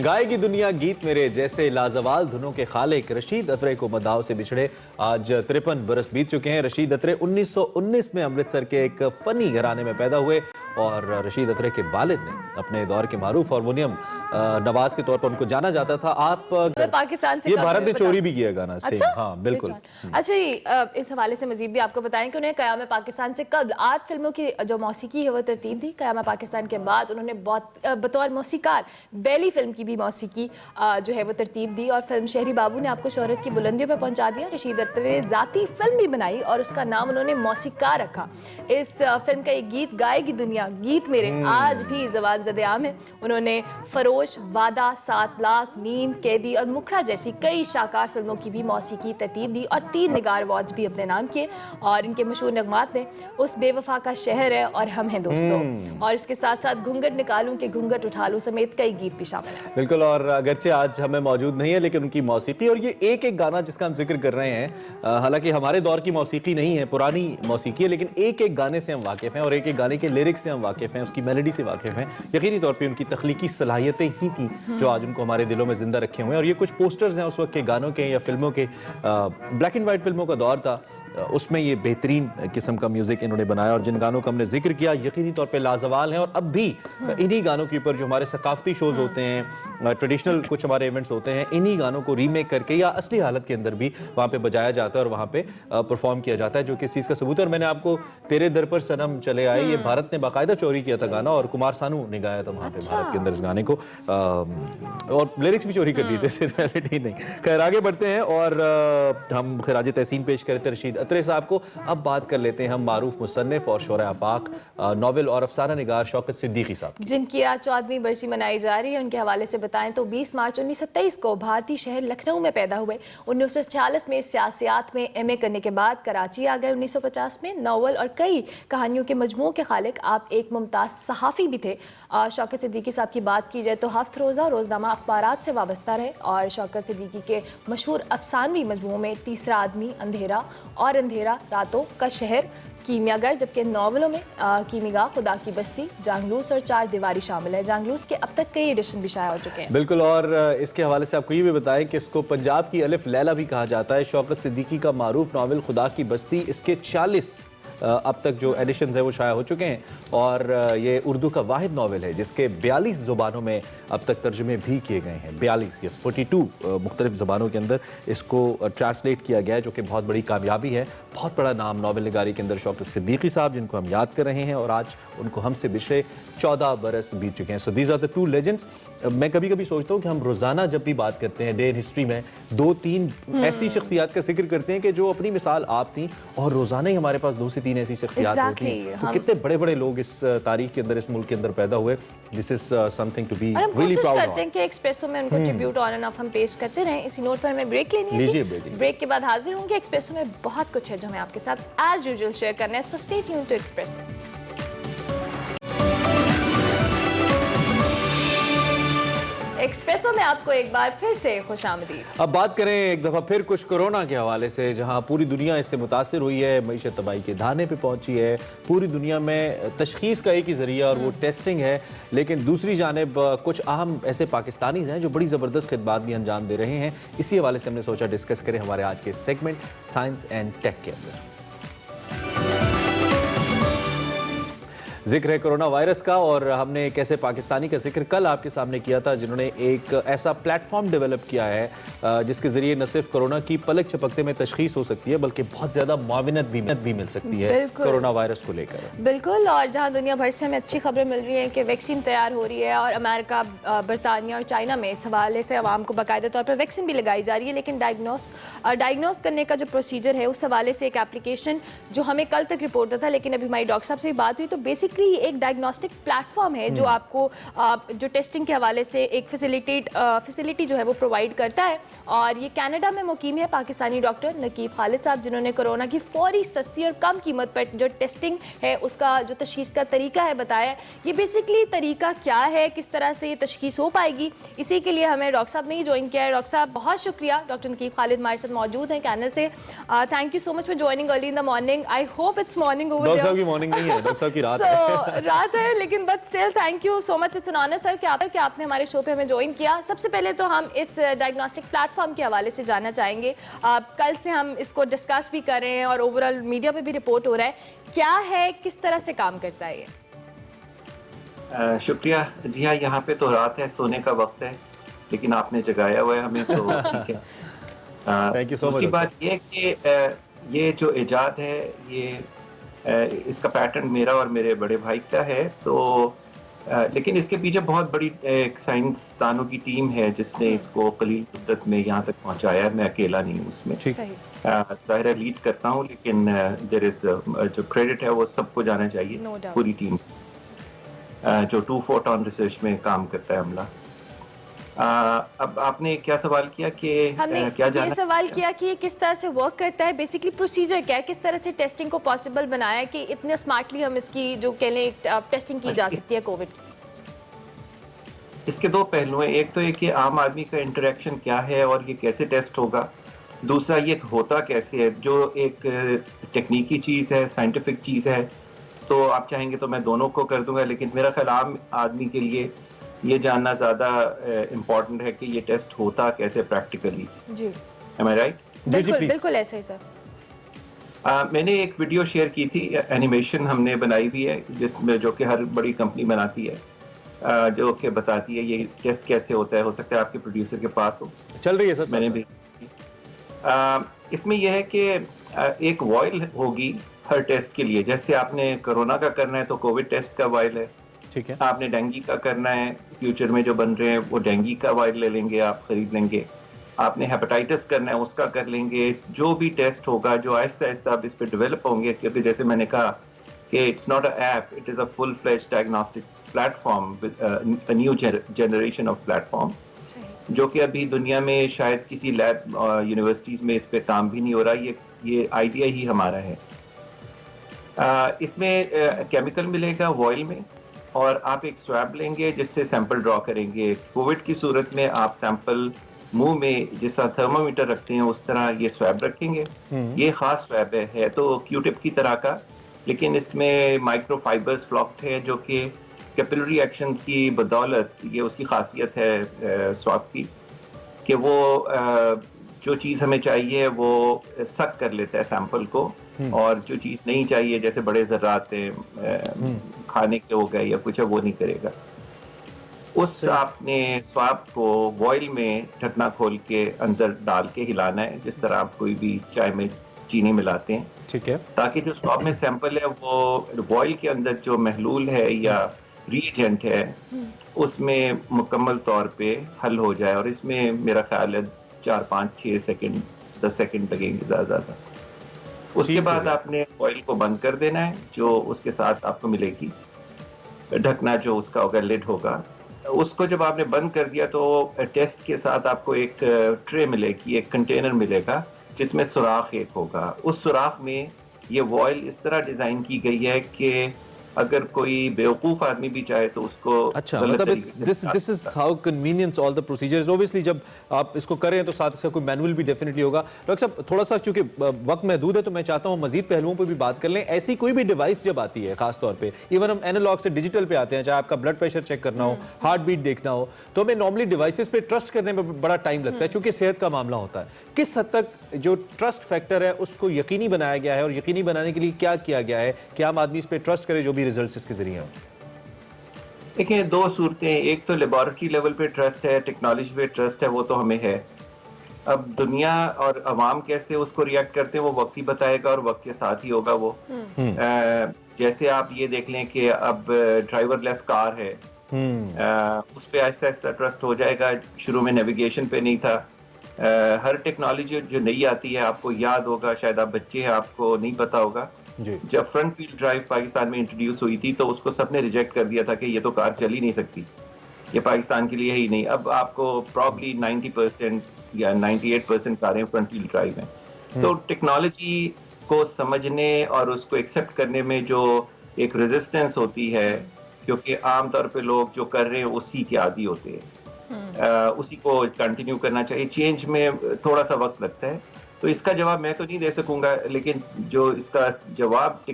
गाय की दुनिया गीत मेरे जैसे लाजवाल धुनों के खालिक रशीद अतरे को मदाओं से बिछड़े आज 53 बरस बीत चुके हैं। रशीद अतरे 1919 में अमृतसर के एक फनी घराने में पैदा हुए और रशीद अतरे के वालिद ने अपने दौर के मारूफ हारमोनियम नवाज के तौर पर उनको जाना जाता था। आप पाकिस्तान से ये कब भारत ने हुए चोरी भी किया गाना। अच्छा? हाँ बिल्कुल। अच्छा जी, इस हवाले से मजीद भी आपको बताएं कि उन्हें क़याम पाकिस्तान से कब 8 फिल्मों की जो मौसीकी है वो तरतीब दी। क़याम पाकिस्तान के बाद उन्होंने बतौर मौसीकार बेली फिल्म की भी मौसीकी जो है वो तरतीब दी और फिल्म शहरी बाबू ने आपको शोहरत की बुलंदियों पर पहुंचा दिया। रशीद अतरे ने ज़ाती फिल्म भी बनाई और उसका नाम उन्होंने मौसीकार रखा। इस फिल्म का एक गीत गाए की दुनिया गीत मेरे आज भी ज़बान ज़द आम है। उन्होंने फरोश, वादा, 7 लाख, नींद, कैदी और मुखड़ा जैसी कई शाकार फिल्मों की भी मौसीकी तरतीब दी और 3 निगार अवार्ड्स भी अपने नाम किए। और इनके मशहूर नगमात ने उस बेवफा का शहर है और हम हैं दोस्तों, और इसके साथ साथ घूंघट निकालूं के घूंघट उठा लूं समेत कई गीत भी शामिल हैं। बिल्कुल, और अगरचे आज हमें मौजूद नहीं है लेकिन उनकी मौसीकी और ये एक एक गाना जिसका हम जिक्र कर रहे हैं, हालांकि हमारे दौर की मौसीकी नहीं है, पुरानी मौसीकी है, लेकिन एक एक गाने से हम वाकिफ हैं और एक एक गाने के लिरिक्स से हम वाकिफ हैं, उसकी मेलोडी से वाकिफ हैं। यकीनी तौर पे उनकी तख्लीकी सलाहियतें ही थी जो आज उनको हमारे दिलों में जिंदा रखे हुए हैं। और ये कुछ पोस्टर्स हैं उस वक्त के गानों के या फिल्मों के, ब्लैक एंड वाइट फिल्मों का दौर था, उसमें ये बेहतरीन किस्म का म्यूजिक इन्होंने बनाया और जिन गानों का हमने जिक्र किया यकीनी तौर पे लाजवाल हैं। और अब भी इन्हीं गानों के ऊपर जो हमारे सकाफती शोज होते हैं, ट्रेडिशनल कुछ हमारे इवेंट्स होते हैं, इन्हीं गानों को रीमेक करके या असली हालत के अंदर भी वहाँ पे बजाया जाता है और वहाँ पे परफॉर्म किया जाता है, जो किस चीज़ का सबूत है। और मैंने आपको तेरे दर पर सनम चले आए, ये भारत ने बाकायदा चोरी किया था गाना और कुमार सानू ने गाया था वहाँ पे भारत के अंदर इस गाने को, और लिरिक्स भी चोरी कर दिए थे, सिर्फ मेलोडी नहीं। खैर आगे बढ़ते हैं और हम खराज तहसीन पेश करते रशीद अतरे साहब को। अब बात कर लेते हैं हम मारूफ मुसन्निफ और शोरा आफाक, नॉवेल और अफसाना निगार शौकत सिद्दीकी साहब, जिनकी आज 14वीं बरसी मनाई जा रही है। उनके हवाले से बताएं तो 20 मार्च 1927 को भारतीय शहर लखनऊ में पैदा हुए। 1946 में सियासियात में MA करने के बाद कराची आ गए। 1950 में नॉवल और कई कहानियों के मजमू के खालिक आप एक मुमताज़ सहाफ़ी भी थे। शौकत सिद्दीकी साहब की बात की जाए तो हफ्त रोज़ा रोज़नामा अखबारात से वाबस्ता रहे और शौकत सिद्दीकी के मशहूर अफसानवी मजमू में तीसरा आदमी, अंधेरा और अंधेरा, रातों का शहर, कीमियागर, जबकि नॉवलों में कीमिगा, खुदा की बस्ती, जांगलूस और 4 दीवारी शामिल है। जांगलूस के अब तक कई एडिशन भी शाया हो चुके हैं। बिल्कुल, और इसके हवाले से आपको ये भी बताएं कि इसको पंजाब की अलिफ लैला भी कहा जाता है। शौकत सिद्दीकी का मारूफ नॉवल खुदा की बस्ती, इसके 40 अब तक जो एडिशंस है वो शाया हो चुके हैं और ये उर्दू का वाहिद नॉवल है जिसके 42 ज़ुबानों में अब तक तर्जुमे भी किए गए हैं। 42 मुख्तलिफ ज़बानों के अंदर इसको ट्रांसलेट किया गया है, जो कि बहुत बड़ी कामयाबी है। बहुत बड़ा नाम नॉवल निगारी के अंदर शौकत सिद्दीकी साहब, जिनको हम याद कर रहे हैं और आज उनको हमसे बिछड़े 14 बरस बीत चुके हैं। So these are the 2 legends. मैं कभी कभी सोचता हूँ कि हम रोज़ाना जब भी बात करते हैं डे इन हिस्ट्री में 2-3 ऐसी शख्सियात का जिक्र करते हैं कि जो अपनी मिसाल आप थी, और रोज़ाना ही हमारे पास 2 से 3 ऐसी शख्सियात होती हैं। तो कितने बड़े बड़े लोग इस तारीख के अंदर, इस मुल्क के अंदर पैदा हुए। This is something to be really proud of. करते हैं कि एक्सप्रेसो में उनको ट्रिब्यूट ऑन एंड ऑफ हम पेश करते रहें। इसी नोट पर हमें ब्रेक लेनी है। लीजिए जी, ब्रेक। ब्रेक के बाद हाजिर होंगे। एक्सप्रेसो में बहुत कुछ है जो हमें आपके साथ एज यूजुअल शेयर करना है, so stay tuned to Expresso. Expresso में आपको एक बार फिर से खुशामदीद। अब बात करें एक दफ़ा फिर कुछ कोरोना के हवाले से, जहां पूरी दुनिया इससे मुतासिर हुई है, मईशत तबाही के धाने पे पहुंची है। पूरी दुनिया में तशखीस का एक ही ज़रिया और वो टेस्टिंग है, लेकिन दूसरी जानिब कुछ अहम ऐसे पाकिस्तानीज़ हैं जो बड़ी ज़बरदस्त खिदमात भी अंजाम दे रहे हैं। इसी हवाले से हमने सोचा डिस्कस करें हमारे आज के सेगमेंट साइंस एंड टेक के अंदर। जिक्र है कोरोना वायरस का और हमने एक ऐसे पाकिस्तानी का जिक्र कल आपके सामने किया था जिन्होंने एक ऐसा प्लेटफॉर्म डेवलप किया है जिसके जरिए न सिर्फ कोरोना की पलक झपकते में तशखीस हो सकती है बल्कि बहुत ज़्यादा मुआविनत भी मिल सकती है कोरोना वायरस को लेकर। बिल्कुल, और जहां दुनिया भर से हमें अच्छी खबरें मिल रही हैं कि वैक्सीन तैयार हो रही है और अमेरिका, बरतानिया और चाइना में इस हवाले से आवाम को बाकायदा तौर पर वैक्सीन भी लगाई जा रही है। लेकिन डायग्नोस करने का जो प्रोसीजर है उस हवाले से एक एप्लीकेशन जो हमें कल तक रिपोर्ट था, लेकिन अभी हमारी डॉक्टर साहब से बात हुई तो बेसिकली बेसिकली एक डायग्नोस्टिक प्लेटफॉर्म है जो आपको जो टेस्टिंग के हवाले से एक फैसिलिटी जो है वो प्रोवाइड करता है। और ये कनाडा में मुकीम है पाकिस्तानी डॉक्टर नकीब खालिद साहब, जिन्होंने कोरोना की फौरी, सस्ती और कम कीमत पर जो टेस्टिंग है उसका जो तशखीस का तरीका है बताया। ये बेसिकली तरीका क्या है, किस तरह से ये तशखीस हो पाएगी, इसी के लिए हमें डॉक्टर साहब ने ही ज्वाइन किया है। डॉक्टर साहब बहुत शुक्रिया, डॉक्टर नकीब खालिद हमारे साथ मौजूद हैं कैनल से। Thank you so much for joining early in the morning. I hope it's morning over doctor साहब की मॉर्निंग नहीं है, डॉक्टर साहब की रात है। रात है, लेकिन but still thank you so much, it's an honour sir कि आपने हमारे शो पे हमें ज्वाइन किया। सबसे पहले तो हम इस डायग्नोस्टिक प्लेटफॉर्म के हवाले से जानना चाहेंगे। कल से हम इसको डिस्कस भी कर रहे हैं और ओवरऑल मीडिया पे भी रिपोर्ट हो रहा है, क्या है, किस तरह से काम करता है ये? शुक्रिया जी हाँ, यहाँ पे तो रात है, सोने का वक्त है, लेकिन आपने जगाया हुआ है हमें, तो ठीक है। Thank you so much. दूसरी बात ये कि ये जो इजाद है ये इसका पैटर्न मेरा और मेरे बड़े भाई का है, तो लेकिन इसके पीछे बहुत बड़ी एक साइंसदानों की टीम है जिसने इसको कलील मुद्दत में यहाँ तक पहुँचाया है। मैं अकेला नहीं हूँ उसमें, ज़ाहिर है लीड करता हूँ, लेकिन देयर इज जो क्रेडिट है वो सबको जाना चाहिए, पूरी टीम जो 2 फोटोन रिसर्च में काम करता है अमला। अब आपने क्या सवाल किया कि हमने क्या ये सवाल किया कि ये किस तरह से वर्क करता है, बेसिकली प्रोसीजर क्या है, किस तरह से टेस्टिंग को पॉसिबल बनाया है कि इतने स्मार्टली हम इसकी जो कह लें टेस्टिंग की जा सकती है कोविड की। इसके 2 पहलू हैं, एक तो ये कि आम आदमी का इंटरेक्शन क्या है और ये कैसे टेस्ट होगा, दूसरा ये होता कैसे है, जो एक टेक्निकी चीज़ है, साइंटिफिक चीज़ है। तो आप चाहेंगे तो मैं दोनों को कर दूंगा, लेकिन मेरा ख्याल आम आदमी के लिए ये जानना ज़्यादा इम्पोर्टेंट है कि ये टेस्ट होता कैसे प्रैक्टिकली। जी, Am I right? बिल्कुल बिल्कुल ऐसे ही सर। मैंने एक वीडियो शेयर की थी, एनिमेशन हमने बनाई हुई है जिसमें जो कि हर बड़ी कंपनी बनाती है, जो कि बताती है ये टेस्ट कैसे होता है। हो सकता है आपके प्रोड्यूसर के पास हो, चल रही है सर। मैंने भी इसमें यह है कि एक वॉयल होगी हर टेस्ट के लिए। जैसे आपने कोरोना का करना है तो कोविड टेस्ट का वॉयल है, ठीक है। आपने डेंगू का करना है, फ्यूचर में जो बन रहे हैं वो डेंगू का वॉयल ले लेंगे, आप खरीद लेंगे। आपने हेपेटाइटिस करना है उसका कर लेंगे। जो भी टेस्ट होगा, जो आहिस्ता आहिस्ता आप इस पर डेवलप होंगे, क्योंकि जैसे मैंने कहा कि it's not a app, it is a full fledged diagnostic platform with a new generation of platform, जो कि अभी दुनिया में शायद किसी लैब यूनिवर्सिटीज़ में इस पे काम भी नहीं हो रहा। ये आइडिया ही हमारा है। इसमें केमिकल मिलेगा वॉयल में, और आप एक स्वैब लेंगे जिससे सैंपल ड्रॉ करेंगे। कोविड की सूरत में आप सैंपल मुंह में जिस तरह थर्मामीटर रखते हैं उस तरह ये स्वैब रखेंगे। ये खास स्वैब है तो क्यूटिप की तरह का, लेकिन इसमें माइक्रोफाइबर्स फ्लॉक्ड है, जो कि कैपिलरी एक्शन की बदौलत, ये उसकी खासियत है स्वैब की, कि वो जो चीज़ हमें चाहिए वो सक कर लेता है सैंपल को, और जो चीज़ नहीं चाहिए जैसे बड़े ज़र्रात खाने के हो गए या कुछ है वो नहीं करेगा। उस आपने स्वाब को वॉयल में ढकना खोल के अंदर डाल के हिलाना है, जिस तरह आप कोई भी चाय में चीनी मिलाते हैं, ठीक है, ताकि जो स्वाब में सैंपल है वो वॉयल के अंदर जो महलूल है या रिएजेंट है उसमें मुकम्मल तौर पे हल हो जाए। और इसमें मेरा ख्याल है 4, 5, 6 सेकंड 10 सेकंड लगेंगे ज़्यादा। उसके बाद आपने ऑयल को बंद कर देना है, जो उसके साथ आपको मिलेगी ढकना, जो उसका होगा लिड होगा। उसको जब आपने बंद कर दिया तो टेस्ट के साथ आपको एक ट्रे मिलेगी, एक कंटेनर मिलेगा जिसमें सुराख एक होगा। उस सुराख में ये वॉयल इस तरह डिजाइन की गई है कि अगर कोई बेवकूफ आदमी भी चाहे तो उसको अच्छा, मतलब this is how convenience all the procedures. Obviously जब आप इसको करें तो साथ इसका कोई मैनुअल भी डेफिनेटली होगा। डॉक्टर साहब थोड़ा सा चूंकि वक्त महदूद है तो मैं चाहता हूं मजीद पहलुओं पर भी बात कर लें। ऐसी कोई भी डिवाइस जब आती है, खास तौर पे इवन हम एनालॉग से डिजिटल पे आते हैं, चाहे आपका ब्लड प्रेशर चेक करना हो, हार्ट बीट देखना हो, तो हमें नॉर्मली डिवाइसेस पे ट्रस्ट करने में बड़ा टाइम लगता है चूंकि सेहत का मामला होता है। किस हद तक जो ट्रस्ट फैक्टर है उसको यकीनी बनाया गया है, और यकीनी बनाने के लिए क्या किया गया है कि आम आदमी इस पे ट्रस्ट करे जो भी रिजल्ट्स इसके जरिए हों? देखिए, 2 सूरतें, एक तो लेबोरेटरी लेवल पे ट्रस्ट है, टेक्नोलॉजी पे ट्रस्ट है, वो तो हमें है। अब दुनिया और अवाम कैसे उसको रिएक्ट करते हैं वो वक्त ही बताएगा, और वक्त के साथ ही होगा वो। जैसे आप ये देख लें कि अब ड्राइवरलेस कार है, उस पर आहिस्ता आहिस्ता ट्रस्ट हो जाएगा। शुरू में नेविगेशन पे नहीं था। हर टेक्नोलॉजी जो नई आती है, आपको याद होगा, शायद आप बच्चे हैं, आपको नहीं पता होगा, जी। जब फ्रंट व्हील ड्राइव पाकिस्तान में इंट्रोड्यूस हुई थी तो उसको सबने रिजेक्ट कर दिया था कि ये तो कार चल ही नहीं सकती, ये पाकिस्तान के लिए ही नहीं। अब आपको प्रॉब्ली 90% या 98% कारें फ्रंट व्हील ड्राइव हैं। तो टेक्नोलॉजी को समझने और उसको एक्सेप्ट करने में जो एक रेजिस्टेंस होती है, क्योंकि आमतौर पे लोग जो कर रहे हैं उसी के आदी होते हैं, उसी को कंटिन्यू करना चाहिए। चेंज में थोड़ा सा वक्त लगता है, तो इसका जवाब मैं तो नहीं दे सकूंगा, लेकिन जो इसका जवाब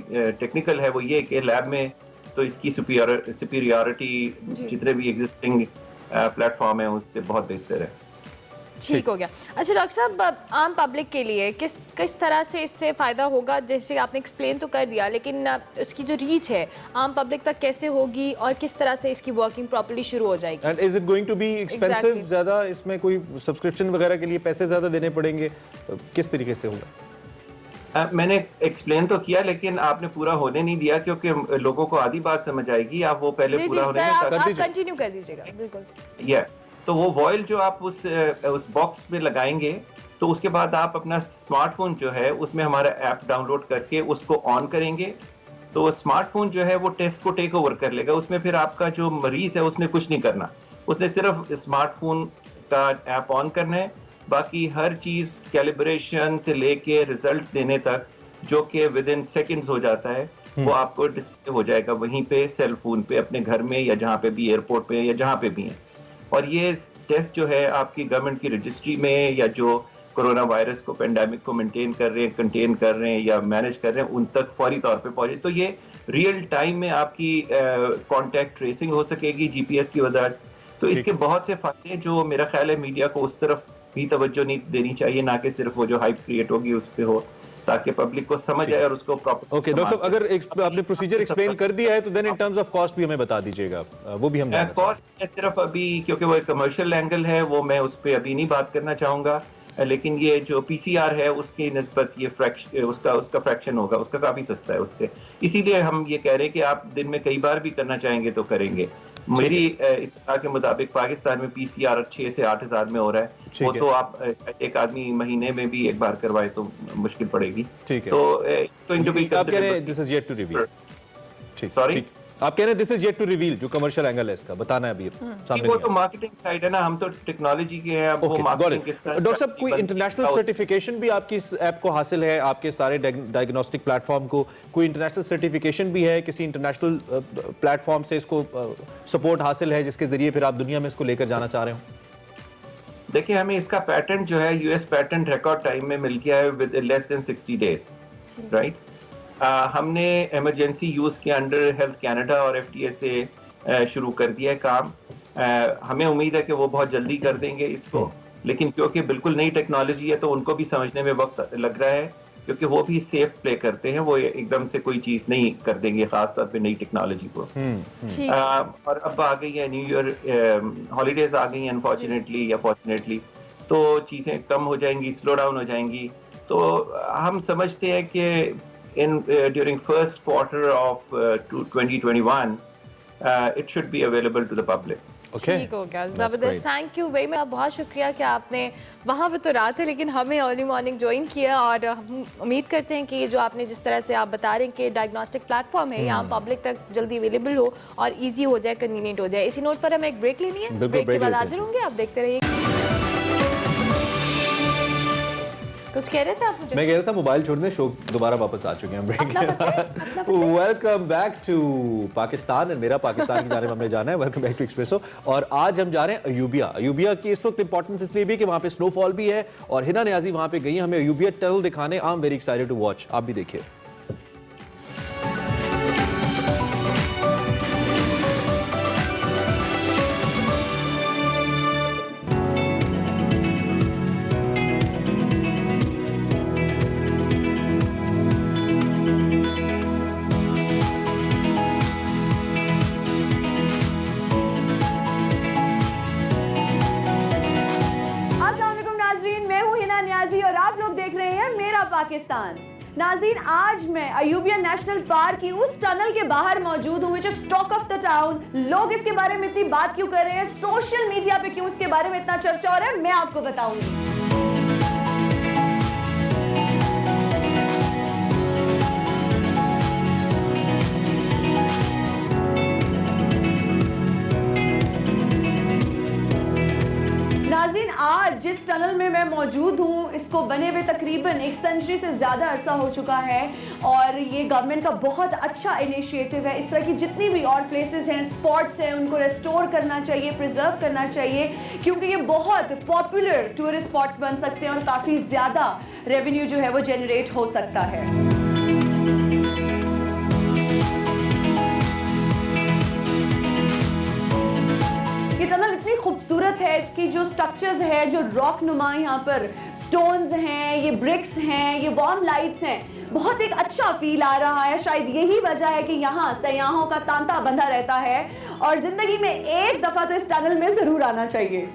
टेक्निकल है वो ये कि लैब में तो इसकी सुपीरियरिटी जितने भी एग्जिस्टिंग प्लेटफॉर्म है उससे बहुत बेहतर है। ठीक हो गया। अच्छा डॉक्टर साहब, आम पब्लिक के लिए किस तरह से इससे फ़ायदा होगा? जैसे आपने एक्सप्लेन तो कर दिया, लेकिन उसकी जो रीच है आम पब्लिक तक कैसे होगी और किस तरह से इसकी वर्किंग प्रॉपर्ली शुरू हो जाएगी? And is it going to be expensive ज़्यादा? इसमें कोई सब्सक्रिप्शन वगैरह के लिए पैसे ज़्यादा देने पड़ेंगे? किस तरीके से होगा? मैंने एक्सप्लेन तो किया, लेकिन आपने पूरा होने नहीं दिया, क्योंकि लोगों को आधी बात समझ आएगी। आप वो पहले जी पूरा जी होने सर, में आप कंटिन्यू कर दीजिएगा। बिल्कुल। तो वो वॉइल जो आप उस बॉक्स में लगाएंगे, तो उसके बाद आप अपना स्मार्टफोन जो है उसमें हमारा ऐप डाउनलोड करके उसको ऑन करेंगे, तो वो स्मार्टफोन जो है वो टेस्ट को टेक ओवर कर लेगा। उसमें फिर आपका जो मरीज है उसने कुछ नहीं करना, उसने सिर्फ स्मार्टफोन का ऐप ऑन करना है। बाकी हर चीज कैलिब्रेशन से लेके रिजल्ट देने तक, जो कि विद इन सेकेंड्स हो जाता है, वो आपको डिस्प्ले हो जाएगा वहीं पे, सेल फोन पे, अपने घर में या जहाँ पे भी, एयरपोर्ट पे या जहाँ पे भी है। और ये टेस्ट जो है आपकी गवर्नमेंट की रजिस्ट्री में, या जो कोरोना वायरस को, पेंडेमिक को मेंटेन कर रहे हैं, कंटेन कर रहे हैं या मैनेज कर रहे हैं, उन तक फौरी तौर पे पहुंचे। तो ये रियल टाइम में आपकी कांटेक्ट ट्रेसिंग हो सकेगी जीपीएस की वजह। तो इसके बहुत से फायदे हैं, जो मेरा ख्याल है मीडिया को उस तरफ भी तवज्जो नहीं देनी चाहिए, ना कि सिर्फ वो जो हाइप क्रिएट होगी उस पे हो, ताकि पब्लिक को समझ आए और उसको प्रॉपर। ओके डॉक्टर साहब, अगर आपने प्रोसीजर एक्सप्लेन कर दिया है तो then in terms of cost भी हमें बता दीजिएगा, वो भी हम जानना चाहेंगे। कॉस्ट सिर्फ अभी, क्योंकि वो एक कमर्शियल एंगल है, वो मैं उस पर अभी नहीं बात करना चाहूंगा, लेकिन ये जो पीसीआर है उसकी निस्बत ये उसका फ्रैक्शन होगा, उसका काफी सस्ता है उससे। इसीलिए हम ये कह रहे हैं कि आप दिन में कई बार भी करना चाहेंगे तो करेंगे। मेरी इत्तला के मुताबिक पाकिस्तान में पीसीआर 6 से 8 हज़ार में हो रहा है, वो तो आप एक आदमी महीने में भी एक बार करवाए तो मुश्किल पड़ेगी। ठीक है, तो आप कह रहे हैं this is yet to reveal. ठीक, सॉरी, आप कह रहे हैं this is yet to reveal, जो कमर्शियल एंगल है इसका बताना है अभी सामने। वो तो मार्केटिंग साइड है ना, हम तो टेक्नोलॉजी के हैं। अब वो मार्केटिंग किस तरह। डॉक्टर साहब, कोई इंटरनेशनल सर्टिफिकेशन भी आपकी इस ऐप को हासिल है? आपके सारे डायग्नोस्टिक प्लेटफॉर्म को कोई इंटरनेशनल सर्टिफिकेशन भी है? किसी इंटरनेशनल प्लेटफॉर्म से इसको सपोर्ट हासिल है जिसके जरिए फिर आप दुनिया में इसको लेकर जाना चाह रहे हो? देखिए, हमें इसका पैटेंट जो है यूएस पैटेंट रिकॉर्ड टाइम में मिल गया है, with less than 60 days, right. हमने इमरजेंसी यूज के अंडर हेल्थ कनाडा और एफडीए से शुरू कर दिया है काम। हमें उम्मीद है कि वो बहुत जल्दी कर देंगे इसको, लेकिन क्योंकि बिल्कुल नई टेक्नोलॉजी है तो उनको भी समझने में वक्त लग रहा है, क्योंकि वो भी सेफ प्ले करते हैं, वो एकदम से कोई चीज नहीं कर देंगे, खासतौर पे नई टेक्नोलॉजी को। और अब आ गई है न्यू ईयर हॉलीडेज आ गई हैं, अनफॉर्चुनेटली या फॉर्चुनेटली, तो चीजें कम हो जाएंगी, स्लो डाउन हो जाएंगी। तो हम समझते हैं कि during first quarter of 2021 it should be available to the public. ठीक हो गया, जबरदस्त, थैंक यू वेरी मच। बहुत शुक्रिया कि आपने वहाँ पे तो रात है लेकिन हमें अर्ली मॉर्निंग ज्वाइन किया, और हम उम्मीद करते हैं कि जो आपने जिस तरह से आप बता रहे हैं कि डायग्नोस्टिक प्लेटफॉर्म है यहाँ पब्लिक तक जल्दी अवेलेबल हो और इजी हो जाए, कन्वीनियंट हो जाए। इसी नोट पर हमें एक ब्रेक लेनी है, ब्रेक के बाद हाजिर होंगे, आप देखते रहिए। कुछ कह रहे थे आप मुझे? मैं कह रहा था मोबाइल छोड़ने, शो दोबारा वापस आ चुके हैं ब्रेक के। वेलकम बैक टू पाकिस्तान, मेरा पाकिस्तान की जाने में हमें जाना है। Welcome back to Expresso. और आज हम जा रहे हैं अयूबिया। अयूबिया की इस वक्त इंपॉर्टेंस इसलिए भी कि वहाँ पे स्नोफॉल भी है और हिना नियाजी वहाँ पे गई हमें अयूबिया टनल दिखाने। I am very excited to watch, आप भी देखिए। पाकिस्तान। नाज़रीन, आज मैं अयूबिया नेशनल पार्क की उस टनल के बाहर मौजूद हूँ जो टॉक ऑफ द टाउन। लोग इसके बारे में इतनी बात क्यों कर रहे हैं, सोशल मीडिया पे क्यों इसके बारे में इतना चर्चा हो रहा है, मैं आपको बताऊंगी। जिस टनल में मैं मौजूद हूँ इसको बने हुए तकरीबन 1 सेंचुरी से ज़्यादा अरसा हो चुका है और ये गवर्नमेंट का बहुत अच्छा इनिशिएटिव है। इस तरह की जितनी भी और प्लेसेस हैं, स्पॉट्स हैं, उनको रेस्टोर करना चाहिए, प्रिजर्व करना चाहिए, क्योंकि ये बहुत पॉपुलर टूरिस्ट स्पॉट्स बन सकते हैं और काफ़ी ज़्यादा रेवेन्यू जो है वो जनरेट हो सकता है। ये टनल इतनी खूबसूरत है, इसकी जो स्ट्रक्चर्स है, जो रॉक नुमा यहाँ पर स्टोन्स हैं, ये ब्रिक्स हैं, ये वार्म लाइट्स हैं, बहुत एक अच्छा फील आ रहा है। शायद यही वजह है कि यहाँ सयाहों का तांता बंधा रहता है और जिंदगी में एक दफा तो इस टनल में जरूर आना चाहिए।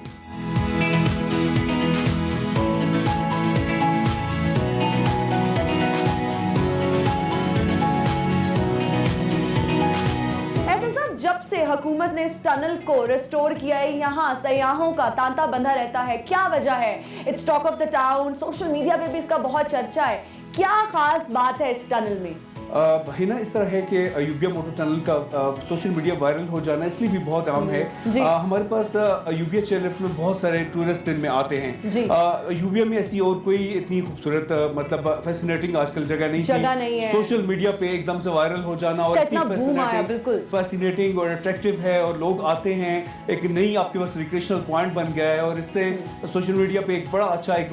जब से हुकूमत ने इस टनल को रेस्टोर किया है, यहाँ सयाहों का तांता बंधा रहता है। क्या वजह है? It's talk of the town, social media पे भी इसका बहुत चर्चा है। क्या खास बात है इस टनल में? है ना, इस तरह है कि अयूबिया मोटर टनल का सोशल मीडिया वायरल हो जाना इसलिए भी बहुत आम है। हमारे पास अयूबिया चेयरलिफ्ट में बहुत सारे टूरिस्ट दिन में आते हैं। अयूबिया में ऐसी और कोई इतनी खूबसूरत मतलब फैसिनेटिंग आजकल जगह नहीं थी। सोशल मीडिया पे एकदम से वायरल हो जाना और इतनी फैसिनेटिंग और अट्रैक्टिव है और लोग आते हैं। एक नई आपके पास रिक्रिएशनल पॉइंट बन गया है और इससे सोशल मीडिया पे एक बड़ा अच्छा एक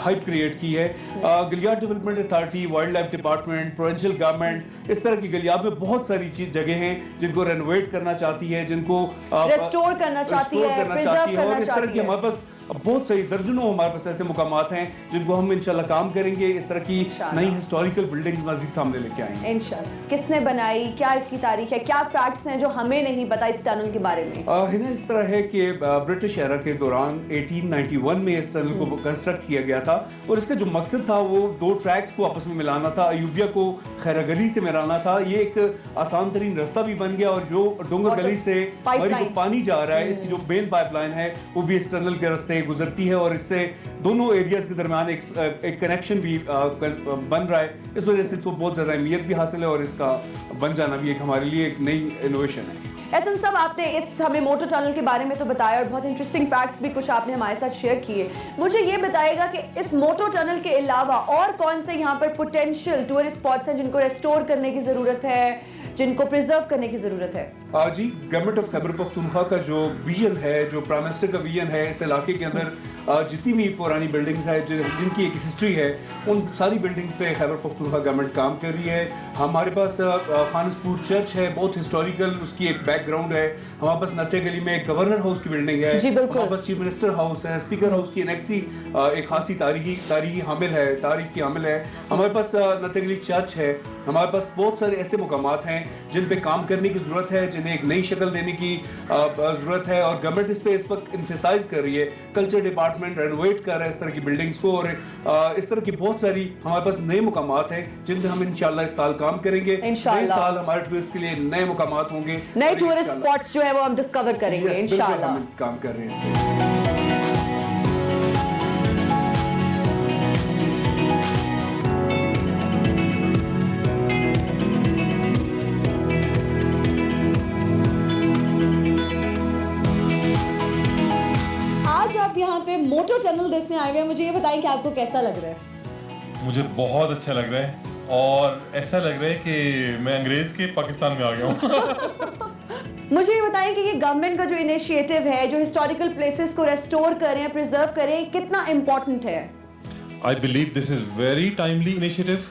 हाइप क्रिएट की है। गलियार development authority, wild life department, government, इस तरह की गलियार में बहुत सारी जगह हैं जिनको रेनोवेट करना चाहती है, जिनको रेस्टोर करना चाहती है और इस तरह की हमारे पास बहुत सारी दर्जनों हमारे पास ऐसे मुकामात हैं जिनको हम इंशाल्लाह काम करेंगे। इस तरह की नई हिस्टोरिकल बिल्डिंग्स मजीद सामने लेके आएंगे इंशाल्लाह। किसने बनाई, क्या इसकी तारीख है, क्या फैक्ट्स हैं जो हमें नहीं पता इस टनल के बारे में? है ना, इस तरह है कि ब्रिटिश एरा के दौरान 1891 में इस टनल को कंस्ट्रक्ट किया गया था और इसका जो मकसद था वो 2 ट्रैक्स को आपस में मिलाना था, अयूबिया को खैरा गली से मिलाना था। ये एक आसान तरीन रास्ता भी बन गया और जो डोंगर गली से पानी जा रहा है, इसकी जो मेन पाइपलाइन है वो भी इस टनल के रास्ते गुजरती है और इससे दोनों एरियाज के दरमियान एक कनेक्शन भी बन रहा है। इस वजह से तो बहुत ज़्यादा अहमियत भी हासिल है और इसका बन जाना भी एक हमारे लिए एक नई इनोवेशन है। एहसन साहब, आपने इस हमें मोटर टनल के बारे में तो बताया और बहुत इंटरेस्टिंग फैक्ट्स भी कुछ आपने हमारे साथ शेयर किए। मुझे ये बताएगा कि इस मोटर टनल के अलावा और कौन से यहाँ पर पोटेंशियल टूरिस्ट स्पॉट्स हैं जिनको रेस्टोर करने की ज़रूरत है, जिनको प्रिजर्व करने की ज़रूरत है? जी, गवर्नमेंट ऑफ खैबर पख्तूनख्वा का जो विजन है, जो प्राइम मिनिस्टर का विजन है, इस इलाके के अंदर जितनी भी पुरानी बिल्डिंग्स है जिनकी एक हिस्ट्री है, उन सारी बिल्डिंग्स पे खैबर पख्तूनख्वा गवर्नमेंट काम कर रही है। हमारे पास खानसपुर चर्च है, बहुत हिस्टोरिकल उसकी एक बैकग्राउंड है। हमारे पास नत्थे गली में गवर्नर हाउस की बिल्डिंग है, हमारे पास चीफ मिनिस्टर हाउस है, स्पीकर हाउस की एक खासी तारीखी हामिल है, तारीख की हामिल है। हमारे पास नत्थे गली चर्च है। हमारे पास बहुत सारे ऐसे मुकामात हैं जिन पे काम करने की ज़रूरत है, जिन्हें एक नई शक्ल देने की ज़रूरत है और गवर्नमेंट इस पे इस वक्त एम्फेसाइज कर रही है। कल्चर डिपार्टमेंट रेनोवेट कर रहा है इस तरह की बिल्डिंग्स को और इस तरह की बहुत सारी हमारे पास नए मुकामात हैं जिन पे हम इंशाल्लाह इस साल काम करेंगे। नए साल हमारे टूरिस्ट के लिए नए मुकामात होंगे, नए टूरिस्ट स्पॉट्स जो है वो हम डिस्कवर करेंगे इंशाल्लाह। हम काम कर रहे हैं इस पे। यहाँ पे मोटर टनल देखने आए हुए हैं, मुझे ये बताएं कि आपको कैसा लग रहा है? मुझे बहुत अच्छा लग रहा है और ऐसा लग रहा है कि मैं अंग्रेज के पाकिस्तान में आ गया हूँ। मुझे ये बताएं कि ये गवर्नमेंट का जो इनिशिएटिव है, जो हिस्टोरिकल प्लेसेस को रेस्टोर करें, प्रिजर्व करें, कितना इम्पोर्टेंट है? I believe this is very timely initiative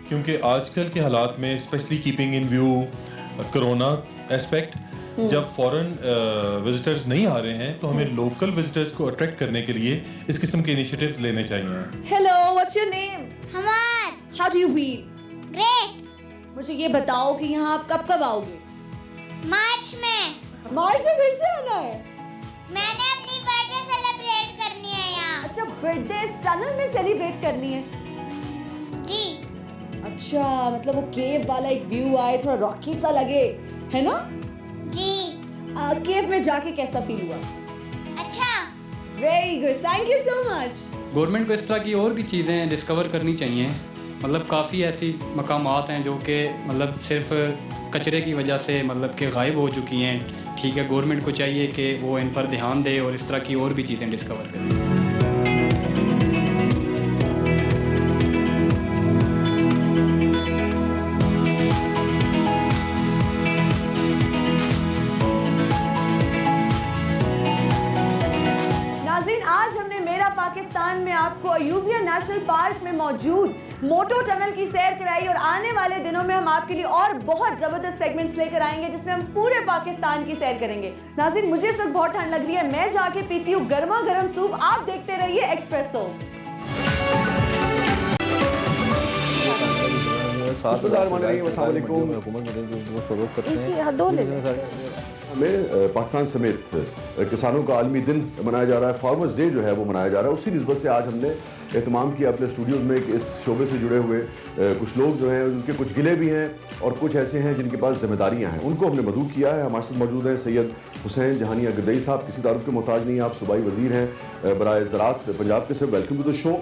क्योंकि आजकल के हालात में specially keeping in view corona aspect, जब फॉरेन विजिटर्स नहीं आ रहे हैं तो हमें लोकल विजिटर्स को अट्रैक्ट करने के लिए इस किस्म के इनिशिएटिव्स लेने चाहिए। Hello, what's your name? Hammad. How do you feel? Great. मुझे ये बताओ कि यहाँ आप कब कब आओगे? मार्च में। मार्च में फिर से आना है? मैंने अपनी बर्थडे सेलिब्रेट करनी है यहाँ। अच्छा, बर्थडे इस टनल में सेलिब्रेट करनी है? जी। अच्छा, मतलब वो केव वाला एक व्यू आए, थोड़ा रॉकी सा लगे, है ना? जी। केव में जाके कैसा फील हुआ? अच्छा। Very good, thank you so much. Government को इस तरह की और भी चीज़ें डिस्कवर करनी चाहिए। मतलब काफ़ी ऐसी मकामात हैं जो कि मतलब सिर्फ कचरे की वजह से मतलब कि गायब हो चुकी हैं, ठीक है, गवर्नमेंट को चाहिए कि वो इन पर ध्यान दे और इस तरह की और भी चीज़ें डिस्कवर करें। आज हमने मेरा पाकिस्तान में आपको अयूबिया नेशनल पार्क में मौजूद मोटो टनल की सैर कराई और आने वाले दिनों में हम आपके लिए और बहुत जबरदस्त सेगमेंट्स लेकर आएंगे जिसमें हम पूरे पाकिस्तान की सैर करेंगे। नाज़रीन, मुझे इस वक्त बहुत ठंड लग रही है, मैं जाके पीती हूँ गर्मा गर्म सूप। आप देखते रहिए एक्सप्रेसो। में पाकिस्तान समेत किसानों का आलमी दिन मनाया जा रहा है, फार्मर्स डे जो है वो मनाया जा रहा है। उसी निस्बत से आज हमने एहतमाम किया अपने स्टूडियोज़ में कि इस शोबे से जुड़े हुए कुछ लोग जो हैं उनके कुछ गिले भी हैं और कुछ ऐसे हैं जिनके पास जिम्मेदारियां हैं, उनको हमने मदऊ किया है। हमारे साथ मौजूद हैं सैयद हुसैन जहानिया गदई साहब, किसी तारुफ के मोहताज नहीं, आप सूबाई वज़ीर हैं बराए ज़राअत पंजाब के। सब वेलकम टू द शो।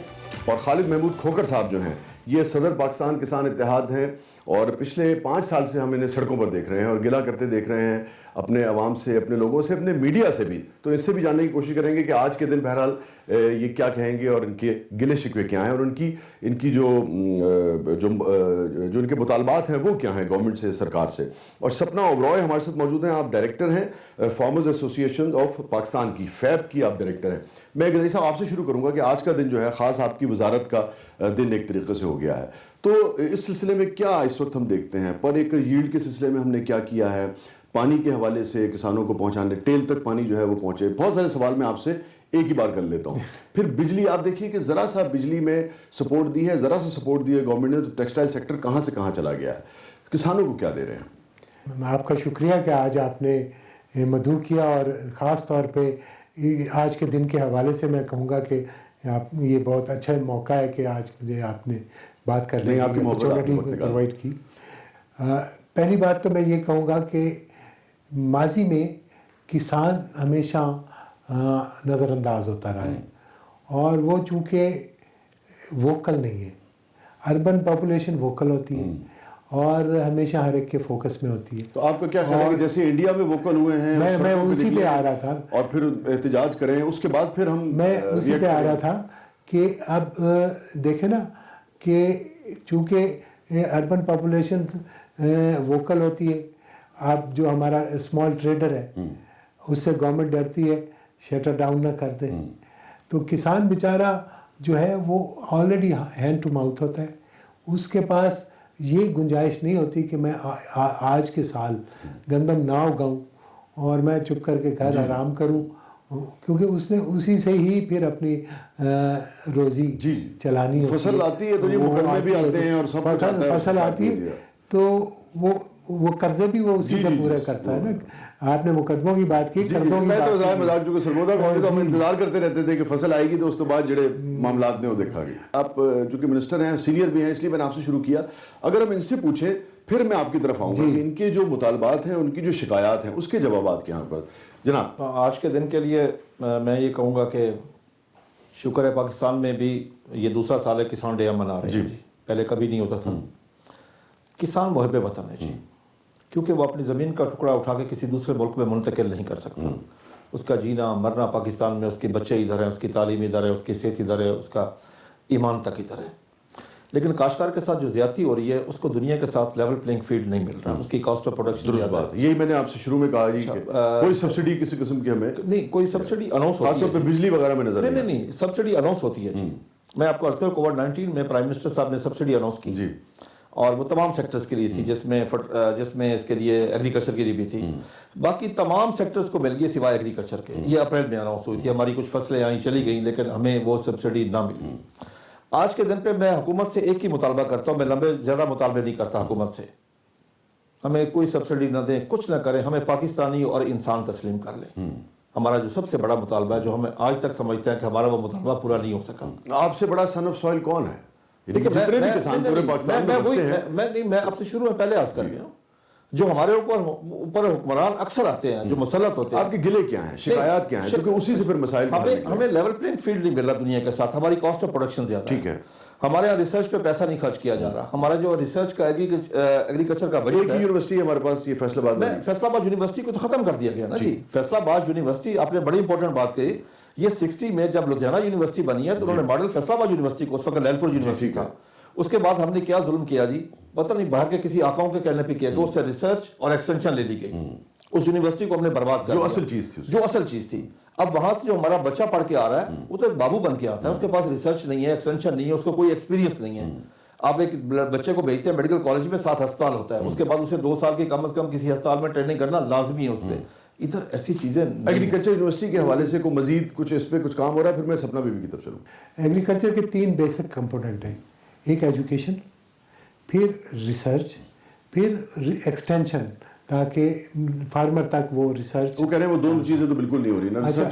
और खालिद महमूद खोकर साहब जो हैं ये सदर पाकिस्तान किसान इत्तेहाद हैं और पिछले 5 साल से हम इन्हें सड़कों पर देख रहे हैं और गिला करते देख रहे हैं अपने अवाम से, अपने लोगों से, अपने मीडिया से भी। तो इससे भी जानने की कोशिश करेंगे कि आज के दिन बहरहाल ये क्या कहेंगे और इनके गिले शिकवे क्या हैं और इनकी जो इनके मुतालबात हैं वो क्या हैं गवर्नमेंट से, सरकार से। और सपना ओबरॉय हमारे साथ मौजूद हैं, आप डायरेक्टर हैं फार्मर्स एसोसिएशन ऑफ पाकिस्तान की, फैब की आप डायरेक्टर हैं। मैं गदई साहब आपसे शुरू करूँगा कि आज का दिन जो है ख़ास आपकी वजारत का दिन एक तरीके से हो गया है, तो इस सिलसिले में क्या इस वक्त हम देखते हैं? पर एकड़ यील्ड के सिलसिले में हमने क्या किया है, पानी के हवाले से किसानों को पहुंचाने, टेल तक पानी जो है वो पहुंचे, बहुत सारे सवाल मैं आपसे एक ही बार कर लेता हूं। फिर बिजली, आप देखिए कि ज़रा सा बिजली में सपोर्ट दी है, ज़रा सा सपोर्ट दी है गवर्नमेंट ने, तो टेक्सटाइल सेक्टर कहाँ से कहाँ चला गया है, किसानों को क्या दे रहे हैं? आपका शुक्रिया कि आज आपने मदऊ किया और ख़ास तौर पे आज के दिन के हवाले से मैं कहूँगा कि आप ये बहुत अच्छा मौका है कि आज मुझे आपने बात करने की अपॉर्चुनिटी प्रोवाइड की। पहली बात तो मैं ये कहूँगा कि माजी में किसान हमेशा नज़रअंदाज होता रहा है और वो चूँकि वोकल नहीं है, अर्बन पॉपुलेशन वोकल होती है और हमेशा हर एक के फोकस में होती है। तो आपका क्या ख्याल है कि जैसे इंडिया में वोकल हुए हैं, मैं उसी पे आ रहा था और फिर एहतजाज करें, उसके बाद फिर मैं उसी पे आ रहा था कि अब देखें ना कि चूँकि अर्बन पॉपुलेशन वोकल होती है, आप जो हमारा स्मॉल ट्रेडर है उससे गवर्नमेंट डरती है शटर डाउन ना कर दे, तो किसान बेचारा जो है वो ऑलरेडी हैंड टू माउथ होता है, उसके पास ये गुंजाइश नहीं होती कि मैं आज के साल गंदम ना उगाऊं और मैं चुप करके घर आराम करूं, क्योंकि उसने उसी से ही फिर अपनी रोज़ी चलानी होती है। फसल आती है तो ये मुकदमे भी आते हैं और सब कुछ आता है, फसल आती है तो वो कर्जे भी वो उसी से पूरा करता है ना। आपने मुकदमों की बात की, कर्जों की बात की। मजाक जो सरगोदा कौन तो हम इंतजार करते रहते थे कि फसल आएगी तो उसके बाद जड़े मामलात ने वो देखा गया। आप चूंकि मिनिस्टर हैं, सीनियर भी हैं, इसलिए मैंने आपसे शुरू किया। अगर हम इनसे पूछे फिर मैं आपकी तरफ आऊँगा कि इनके जो मुतालबात हैं, उनकी जो शिकायत हैं, उसके जवाब क्या हैं पर जनाब? आज के दिन के लिए मैं ये कहूँगा कि शुक्र है पाकिस्तान में भी ये दूसरा साल है किसान डे हम मना रहे हैं जी, पहले कभी नहीं होता था। किसान मुहिब वतन है जी, क्योंकि वो अपनी ज़मीन का टुकड़ा उठा के किसी दूसरे मुल्क में मुंतकिल नहीं कर सकता। उसका जीना मरना पाकिस्तान में, उसके बच्चे इधर हैं, उसकी तालीम इधर है, उसकी सेहत इधर है, उसका ईमान तक इधर है। लेकिन काश्तकार के साथ जो ज़्यादती हो रही है उसको दुनिया के साथ लेवल प्लेइंग फील्ड नहीं मिल रहा, उसकी कॉस्ट ऑफ प्रोडक्शन। दुरुस्त बात, यही मैंने आपसे शुरू में कहा जी, कोई सब्सिडी किसी किस्म की हमें नहीं, कोई सब्सिडी अनाउंस होती है, बिजली वगैरह में नजर नहीं, सब्सिडी अनाउंस होती है जी। मैं आपको अर्ज करूं, कोविड-19 में प्राइम मिनिस्टर साहब ने सब्सिडी अनाउंस की जी, और वो तमाम सेक्टर्स के लिए थी, जिसमें इसके लिए एग्रीकल्चर के लिए भी थी, बाकी तमाम सेक्टर्स को मिल गई सिवाय एग्रीकल्चर के। ये अप्रैल में अनाउंस हुई थी, हमारी कुछ फसलें आई चली गई लेकिन हमें वो सब्सिडी ना मिली। आज के दिन पे मैं हुकूमत से एक ही मुतालबा करता हूँ, मैं लंबे ज़्यादा मुतालबे नहीं करता हुकूमत से, हमें कोई सब्सिडी ना दें, कुछ ना करें, हमें पाकिस्तानी और इंसान तस्लीम कर लें। हमारा जो सबसे बड़ा मुतालबा है, जो हमें आज तक समझते हैं कि हमारा वो मुतालबा पूरा नहीं हो सका। आपसे बड़ा सन ऑफ सॉइल कौन है? मैं आपसे शुरू में पहले अर्ज कर रही हूँ, जो हमारे ऊपर हुक्मरान अक्सर आते हैं, जो मुसल्लत होते हैं। आपके गिले क्या हैं, शिकायत क्या हैं? क्योंकि उसी से फिर मसाइल हमें लेवल प्लेइंग फील्ड नहीं मिल रहा दुनिया के साथ, हमारी कॉस्ट ऑफ प्रोडक्शन ज्यादा। ठीक है, हमारे यहाँ रिसर्च पे पैसा नहीं खर्च किया जा रहा। हमारा जो रिसर्च का एग्रीकल्चर का बजट है, यूनिवर्सिटी है हमारे पास, ये फैसलाबाद में। फैसलाबाद यूनिवर्सिटी को तो खत्म कर दिया गया ना जी। फैसलाबाद यूनिवर्सिटी, आपने बड़ी इंपॉर्टेंट बात कही, ये 60 में जब लुधियाना यूनिवर्सिटी बनी है तो उन्होंने मॉडल फैसलाबाद यूनिवर्सिटी को, उस वक्त लैलपुर यूनिवर्सिटी था, उसके बाद हमने क्या जुल्म किया जी, पता नहीं बाहर के किसी आकाओं के कहने पे किया कि उससे रिसर्च और एक्सटेंशन ले ली गई, उस यूनिवर्सिटी को हमने बर्बाद कर दिया, जो असल चीज थी। अब वहां से जो हमारा बच्चा पढ़ के आ रहा है वो तो एक बाबू बन के आता है, उसके पास रिसर्च नहीं है, एक्सटेंशन नहीं है, उसको कोई एक्सपीरियंस नहीं है। आप एक बच्चे को भेजते हैं मेडिकल कॉलेज में, 7 अस्पताल होता है, उसके बाद उसे 2 साल की कम से कम किसी अस्पताल में ट्रेनिंग करना लाजमी है उस पर। इधर ऐसी चीजें एग्रीकल्चर यूनिवर्सिटी के हवाले से को मजीद कुछ इस पे कुछ काम हो रहा है? फिर मैं सपना बीबी की तरफ चलूँ। एग्रीकल्चर के 3 बेसिक कंपोनेंट हैं, एक एजुकेशन, फिर रिसर्च, फिर एक्सटेंशन, ताकि फार्मर तक वो रिसर्च। वो कह रहे हैं वो दोनों चीज़ें तो बिल्कुल नहीं हो रही ना। अच्छा,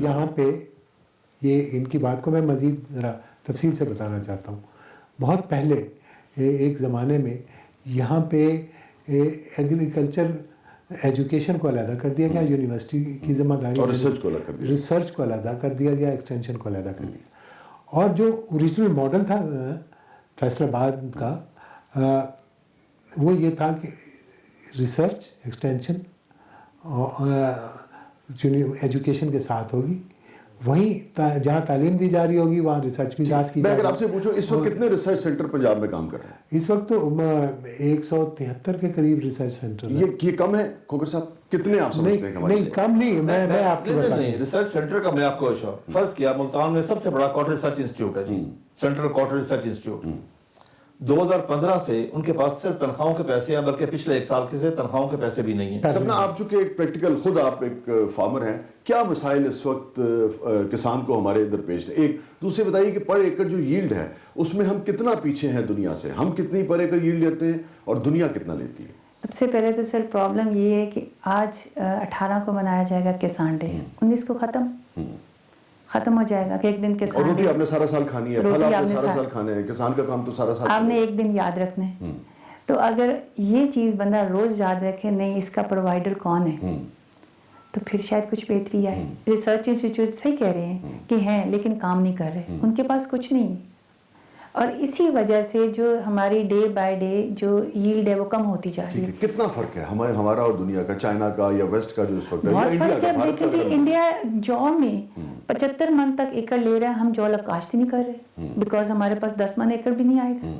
यहाँ पे ये इनकी बात को मैं मज़ीद ज़रा तफसील से बताना चाहता हूँ। बहुत पहले एक ज़माने में यहाँ पे एग्रीकल्चर एजुकेशन को अलग कर दिया गया, यूनिवर्सिटी की जिम्मेदारी, और रिसर्च को अलग कर दिया, रिसर्च को अलग कर दिया गया, एक्सटेंशन को अलग कर दिया। और जो ओरिजिनल मॉडल था फैसलाबाद का, वो ये था कि रिसर्च एक्सटेंशन एजुकेशन के साथ होगी, वहीं जहाँ तालीम दी जा रही होगी वहाँ रिसर्च भी साथ की जाएगी। मैं अगर आपसे पूछूं, इस वक्त कितने रिसर्च सेंटर पंजाब में काम कर रहे हैं? इस वक्त तो 173 के करीब रिसर्च सेंटर। ये कम है खोकर साहब? कितने आप समझते हैं? नहीं कम नहीं, मैं आपको बता नहीं, रिसर्च सेंटर का मैं आपको फर्ज किया, मुल्तान में सबसे बड़ा कॉटन रिसर्च इंस्टीट्यूट है जी, सेंट्रल कॉटन रिसर्च इंस्टीट्यूट। 2015 से उनके पास सिर्फ तनख्वाहों के पैसे हैं, बल्कि पिछले 1 साल के से तनख्वाहों के पैसे भी नहीं है। सपना, आप चूंकि एक प्रैक्टिकल, खुद आप एक फार्मर हैं, क्या मसाइल इस वक्त किसान को हमारे इधर पेश है? एक दूसरे बताइए कि पर एकड़ जो यील्ड है उसमें हम कितना पीछे हैं दुनिया से? हम कितनी पर एकड़ यील्ड लेते हैं और दुनिया कितना लेती है? सबसे पहले तो सर प्रॉब्लम ये है कि आज 18 को मनाया जाएगा किसान डे, 19 को खत्म हो जाएगा कि एक दिन किसान, और रोटी आपने सारा साल खानी है, फल आपने सारा साल खाने हैं, किसान का काम तो सारा साल आपने एक दिन याद रखना है। तो अगर ये चीज़ बंदा रोज याद रखे, नहीं इसका प्रोवाइडर कौन है, तो फिर शायद कुछ बेहतरी आए। रिसर्च इंस्टीट्यूट सही कह रहे हैं कि हैं, लेकिन काम नहीं कर रहे, उनके पास कुछ नहीं। और इसी वजह से जो हमारी डे बाय डे जो यील्ड है वो कम होती जा रही है। कितना फर्क है हमारा और दुनिया का, चाइना का या वेस्ट का जो इस वक्त है? बहुत फर्क है। देखिए जी, इंडिया जौ में 75 मन तक एकड़ ले रहा है, हम जौ काश्त ही नहीं कर रहे, बिकॉज हमारे पास 10 मन एकड़ भी नहीं आएगा।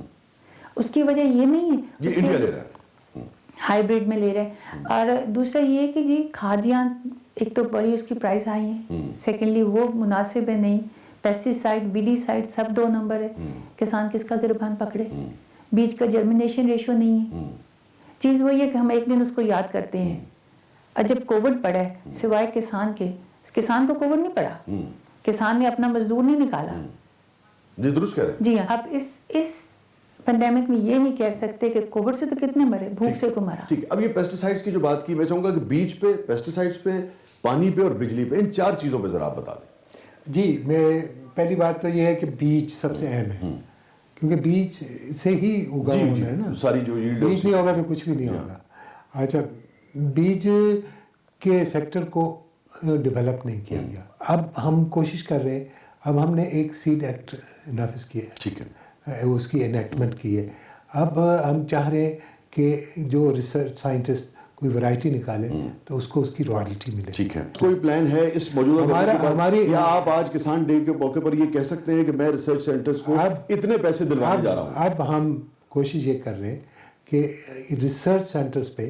उसकी वजह ये नहीं है, इंडिया ले रहा है, हाइब्रिड में ले रहे हैं। और दूसरा ये है कि जी खाद्यान्न, एक तो बड़ी उसकी प्राइस हाई है, सेकेंडली वो मुनासिब है नहीं, पेस्टिसाइड वीडीसाइड सब 2 नंबर है, किसान किसका गिरबान पकड़े, बीज का जर्मिनेशन रेशो नहीं है। चीज़ वही है कि हम एक दिन उसको याद करते हैं, और जब कोविड पड़ा है, सिवाय किसान को कोविड नहीं पड़ा, किसान ने अपना मजदूर नहीं निकाला। जी दुरुस्त कह रहे हैं। जी हाँ, अब इस पेंडेमिक में ये नहीं कह सकते कि कोविड से तो कितने मरे, भूख से तो मरा। ठीक, अब ये पेस्टिसाइड्स की जो बात की, मैं चाहूंगा कि बीज पे, पेस्टिसाइड्स पे, पानी पे और बिजली पे, इन 4 चीजों पे जरा आप बता दें। जी, मैं पहली बात तो ये है कि बीज सबसे अहम है, क्योंकि बीज से ही उगा होना है ना, सारी जो यील्ड, बीज नहीं होगा तो कुछ भी नहीं होगा। अच्छा, बीज के सेक्टर को डेवलप नहीं किया गया। अब हम कोशिश कर रहे हैं, अब हमने एक सीड एक्ट नाफिज किया है, ठीक है, उसकी एनेक्टमेंट की है। अब हम चाह रहे हैं कि जो रिसर्च साइंटिस्ट कोई वैरायटी निकाले तो उसको उसकी रॉयल्टी मिले। ठीक है, कोई प्लान है इस मौजूदा हमारी, या आप आज किसान डे के मौके पर ये कह सकते हैं कि मैं रिसर्च सेंटर्स को इतने पैसे दिलवाने जा रहा हूँ? अब हम कोशिश ये कर रहे हैं कि रिसर्च सेंटर्स पे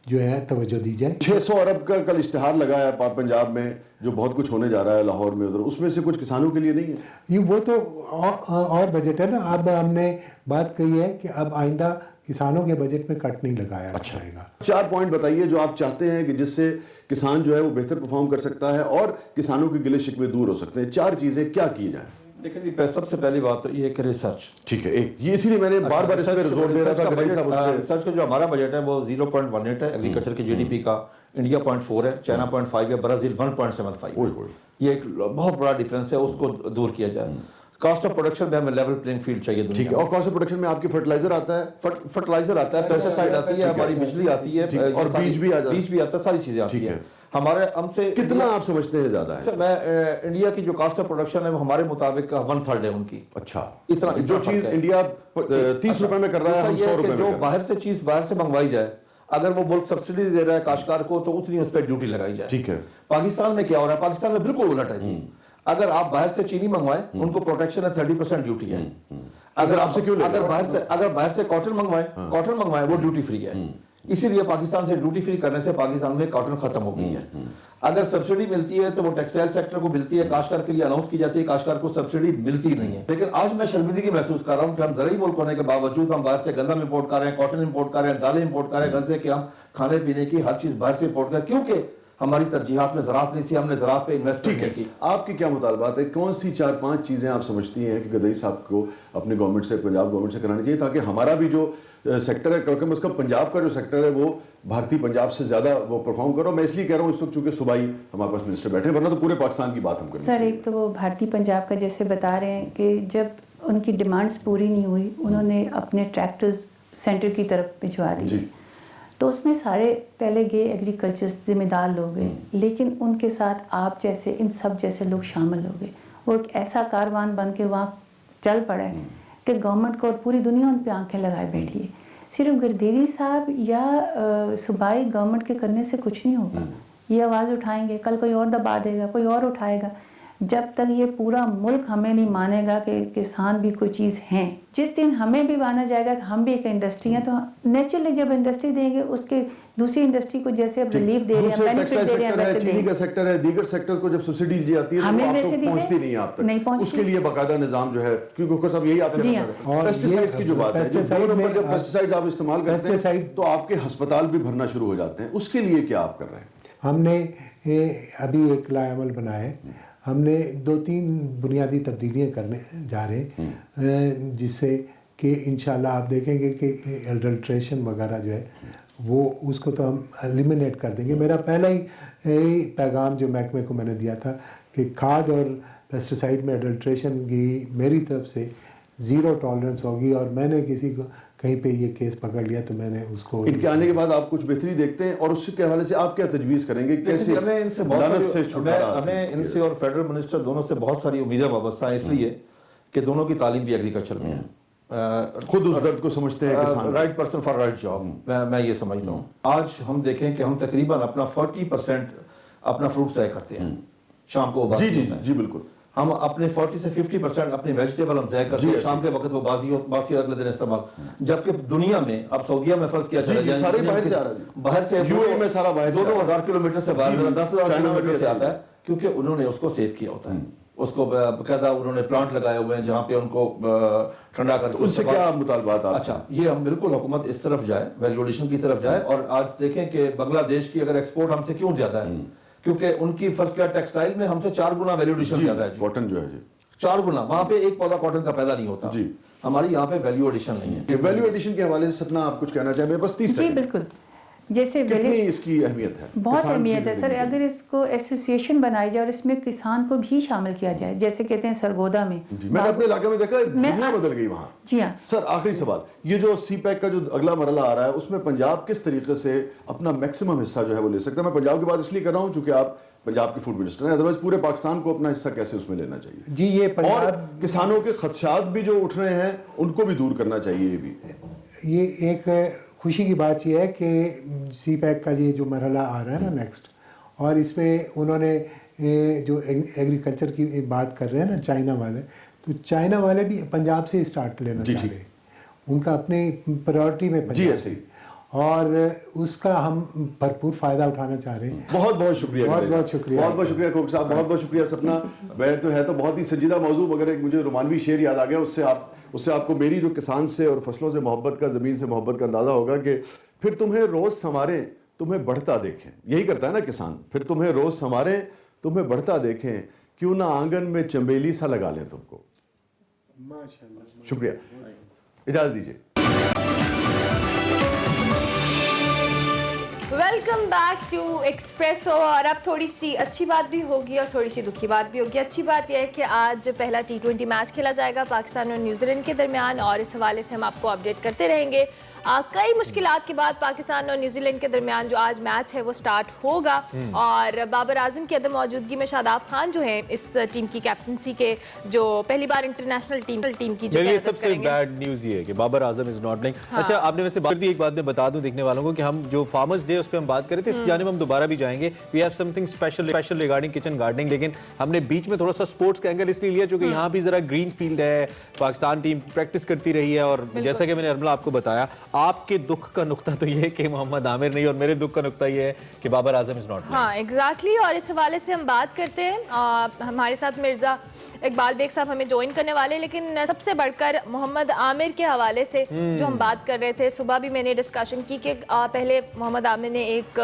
जो है तवज्जो दी जाए। 600 अरब का कल इश्तिहार लगा है पंजाब में, जो बहुत कुछ होने जा रहा है लाहौर में, उधर उसमें से कुछ किसानों के लिए नहीं है? ये वो तो और बजट है ना। अब हमने बात कही है कि अब आइंदा किसानों के बजट में कट नहीं लगाया जाएगा। 4 पॉइंट बताइए जो आप चाहते हैं कि जिससे किसान जो है वो बेहतर परफॉर्म कर सकता है और किसानों के गिले शिकवे दूर हो सकते हैं। 4 चीजें क्या की जाए? देखिए, सबसे पहली बात तो ये कि रिसर्च, ठीक है, एक ये इसीलिए मैंने बार-बार इस पे जोर दे रहा था। रिसर्च का जो हमारा बजट है वो 0.18 है एग्रीकल्चर के जीडीपी का, इंडिया 0.4 है, चाइना 0.5 है, ब्राजील 1.75। ये एक बहुत बड़ा डिफरेंस है, उसको दूर किया जाए। कॉस्ट ऑफ प्रोडक्शन में हमें लेवल प्लेइंग फील्ड चाहिए। ठीक है, और कॉस्ट ऑफ प्रोडक्शन में आपकी फर्टिलाइजर आता है, फर्टिलाइजर आता है, पेस्टिसाइड आती है, हमारी बिजली आती है, और बीज भी आता है, सारी चीजें आती है। हमारे हमसे कितना आप समझते हैं ज्यादा है? सर मैं इंडिया की जो कास्ट ऑफ प्रोडक्शन है वो हमारे मुताबिक 1/3 है उनकी। अच्छा, इतना जो चीज इंडिया 30 रुपए में कर रहा है, हम 100 रुपए में जो बाहर से चीज बाहर से मंगवाई जाए, अगर वो मुल्क सब्सिडी दे रहा है काश्तकार को तो उतनी उस पर ड्यूटी लगाई जाए। ठीक है। पाकिस्तान में क्या हो रहा है? पाकिस्तान में बिल्कुल उलट है। अगर आप बाहर से चीनी मंगवाएं, उनको प्रोटेक्शन है 30% ड्यूटी है। अगर आपसे क्यों अगर बाहर से कॉटन मंगवाएं वो ड्यूटी फ्री है। इसीलिए पाकिस्तान से ड्यूटी फ्री करने से पाकिस्तान में कॉटन खत्म हो गई है। अगर सब्सिडी मिलती है तो वो टेक्सटाइल सेक्टर को मिलती है, काश्तकार के लिए अनाउंस की जाती है, काश्तकार को सब्सिडी मिलती नहीं है। लेकिन आज मैं शर्मिंदगी महसूस कर रहा हूँ कि हम ज़रूरी मुल्क होने के बावजूद हम बाहर से गंदम इंपोर्ट कर रहे हैं, कॉटन इंपोर्ट कर रहे हैं, दालें इंपोर्ट कर रहे हैं, गज़े के हम खाने पीने की हर चीज़ बाहर से इंपोर्ट कर, क्योंकि हमारी तरजीहात में ज़राअत नहीं थी, हमने ज़राअत पे इन्वेस्ट नहीं की। आपकी क्या मुतालबात है? कौन सी 4-5 चीज़ें आप समझती हैं कि गदई साहब को अपने गवर्नमेंट से, पंजाब गवर्नमेंट से करानी चाहिए, ताकि हमारा भी जो सेक्टर है, कम से कम पंजाब का जो सेक्टर है वो भारतीय पंजाब से ज़्यादा वो परफॉर्म करो? मैं इसलिए कह रहा हूँ इस वक्त चूँकि सुबह ही हमारे पास मिनिस्टर बैठे, वरना तो पूरे पाकिस्तान की बात हम करें। सर एक तो वो भारतीय पंजाब का जैसे बता रहे हैं कि जब उनकी डिमांड्स पूरी नहीं हुई, उन्होंने अपने ट्रैक्टर्स सेंटर की तरफ भिजवा दिए, तो उसमें सारे पहले गए एग्रीकल्चर जिम्मेदार लोग गए, लेकिन उनके साथ आप जैसे इन सब जैसे लोग शामिल हो गए। वो एक ऐसा कारवान बन के वहाँ चल पड़ा है कि गवर्नमेंट को और पूरी दुनिया उन पर आंखें लगाए बैठी है। सिर्फ गर्दीदी साहब या सूबाई गवर्नमेंट के करने से कुछ नहीं होगा। ये आवाज़ उठाएंगे, कल कोई और दबा देगा, कोई और उठाएगा। जब तक ये पूरा मुल्क हमें नहीं मानेगा कि किसान भी कोई चीज़ हैं, जिस दिन हमें भी माना जाएगा कि हम भी एक इंडस्ट्री हैं, तो नेचुरली जब इंडस्ट्री देंगे उसके दूसरी इंडस्ट्री को जैसे अब रिलीफ दे रहे हैं, बेनिफिट दे रहे हैं, वैसे चीनी का सेक्टर है, दीगर सेक्टर्स को जब सब्सिडी दी जाती है तो वो आपको पहुंचती नहीं है आप तक, उसके लिए बाकायदा निजाम जो है, क्योंकि हुक्म साहब यही आपने बताया। पेस्टिसाइड्स की जो बात है, जब पेस्टिसाइड्स आप इस्तेमाल करते हैं तो आपके अस्पताल भी भरना शुरू हो जाते हैं, उसके लिए क्या आप कर रहे हैं? हमने अभी एक लाएमल बनाया है, हमने 2-3 बुनियादी तब्दीलियाँ करने जा रहे हैं, जिससे कि इंशाल्लाह आप देखेंगे कि एडल्ट्रेशन वगैरह जो है वो उसको तो हम एलिमिनेट कर देंगे। मेरा पहला ही पैगाम जो महकमे को मैंने दिया था कि खाद और पेस्टिसाइड में एडल्ट्रेशन की मेरी तरफ से ज़ीरो टॉलरेंस होगी, और मैंने किसी को कहीं पे ये केस पकड़ लिया तो मैंने उसको, इनके आने के बाद आप कुछ बेहतरी देखते हैं और उसके हवाले से आप क्या तजवीज़ करेंगे? कैसे हमें इनसे और फेडरल मिनिस्टर दोनों से बहुत सारी उम्मीदें वाबस्ता हैं, इसलिए कि दोनों की तालीम भी एग्रीकल्चर में है, खुद उस दर्द को समझते हैं, right person for right job. मैं ये समझता हूँ। आज हम देखें कि हम तकरीबन अपना 40% अपना फ्रूट तय करते हैं, शाम को जी बिल्कुल, हम अपने 40 से 50% अपनी वेजिटेबल हम ज़ाय करते हैं, शाम के वक्त वो बासी अगले दिन इस्तेमाल, जबकि दुनिया में अब सऊदीया में फर्ज किया चला जाए, सारे बाहर से आ रहा है, बाहर से यूएई में सारा बाहर 2,000 किलोमीटर से बाहर, 10,000 किलोमीटर से आता है, क्योंकि उन्होंने उसको सेव किया होता है, उसको बकायदा उन्होंने प्लांट लगाए हुए हैं जहाँ पे उनको ठंडा करके। उनसे क्या मुतालबात? अच्छा, ये हम बिल्कुल हुकूमत इस तरफ जाए, वैल्यू एडिशन की तरफ जाए। और आज देखें कि बांग्लादेश की अगर एक्सपोर्ट हमसे क्यों ज्यादा है, क्योंकि उनकी फर्स्ट क्लास टेक्सटाइल में हमसे 4 गुना वैल्यू एडिशन ज्यादा है। कॉटन जो है जी 4 गुना, वहाँ पे एक पौधा कॉटन का पैदा नहीं होता जी, हमारी यहाँ पे वैल्यू एडिशन नहीं है। वैल्यू एडिशन के हवाले से सपना आप कुछ कहना चाहें? बस 30 जी बिल्कुल, जैसे कितनी इसकी अहमियत है? बहुत अहमियत है सर। अगर इसको एसोसिएशन बनाई जाए और इसमें किसान को भी शामिल किया जाए, जैसे कहते हैं सरगोदा में, मैंने अपने इलाके में देखा दुनिया बदल गई वहाँ। जी हाँ सर, आखिरी सवाल, ये जो CPEC का जो अगला मरला आ रहा है उसमें पंजाब किस तरीके से अपना मैक्सिमम हिस्सा जो है वो ले सकता है? मैं पंजाब की बात इसलिए कर रहा हूँ चूंकि आप पंजाब के फूड मिनिस्टर हैं, अदरवाइज पूरे पाकिस्तान को अपना हिस्सा कैसे उसमें लेना चाहिए? जी ये पंजाब, और किसानों के खदशात भी जो उठ रहे हैं उनको भी दूर करना चाहिए। ये भी ये एक खुशी की बात यह है कि CPEC का ये जो मरहला आ रहा है ना नेक्स्ट, और इसमें उन्होंने जो एग्रीकल्चर की बात कर रहे हैं ना चाइना वाले, तो चाइना वाले भी पंजाब से स्टार्ट लेना चाह रहे हैं, उनका अपनी प्रायोरिटी में पंजाब ऐसे ही, और उसका हम भरपूर फ़ायदा उठाना चाह रहे हैं। बहुत बहुत शुक्रिया, बहुत शुक्रिया, बहुत बहुत शुक्रिया कोक साहब, बहुत बहुत शुक्रिया सपना। वह तो है तो बहुत ही संजीदा मौजू, मगर एक मुझे रोमानवी शेर याद आ गया, उससे आपको मेरी जो किसान से और फसलों से मोहब्बत का, ज़मीन से मोहब्बत का अंदाज़ा होगा कि फिर तुम्हें रोज़ संवारें तुम्हें बढ़ता देखें। यही करता है ना किसान, फिर तुम्हें रोज़ संवारें तुम्हें बढ़ता देखें, क्यों ना आंगन में चंबेली सा लगा लें तुमको। माशाल्लाह, शुक्रिया, इजाज़त दीजिए। Welcome back to Expresso. और अब थोड़ी सी अच्छी बात भी होगी और थोड़ी सी दुखी बात भी होगी। अच्छी बात यह है कि आज पहला T20 मैच खेला जाएगा पाकिस्तान और न्यूजीलैंड के दरमियान, और इस हवाले से हम आपको अपडेट करते रहेंगे। कई मुश्किलात के बाद पाकिस्तान और न्यूजीलैंड के दरमियान जो आज मैच है वो स्टार्ट होगा और बाबर आजम की अदम मौजूदगी में शादाब खान जो है इस टीम की कैप्टनसी के जो पहली बार इंटरनेशनल टीम की जो ये सबसे बैड न्यूज ये है कि Babar Azam is not playing. अच्छा, आपने वैसे बात दी, एक बात मैं बता दूं देखने वालों को कि हम जो फार्मर्स डे उस पर हम बात कर रहे थे, इस जानिब हम दोबारा भी जाएंगे। We have something special regarding kitchen gardening, लेकिन हमने बीच में थोड़ा सा स्पोर्ट्स का एंगल इसलिए लिया क्योंकि यहाँ भी जरा ग्रीन फील्ड है, पाकिस्तान टीम प्रैक्टिस करती रही है और जैसा कि मैंने अरमला आपको बताया, आपके दुख का नुक्ता तो ये है कि मोहम्मद आमिर नहीं और मेरे दुख का नुक्ता ये है कि बाबर आजम इज नॉट। हाँ एग्जैक्टली, और इस हवाले से हम बात करते हैं। हमारे साथ मिर्जा इकबाल बेग साहब हमें ज्वाइन करने वाले, लेकिन सबसे बढ़कर मोहम्मद आमिर के हवाले से जो हम बात कर रहे थे, सुबह भी मैंने डिस्कशन की कि पहले मोहम्मद आमिर ने एक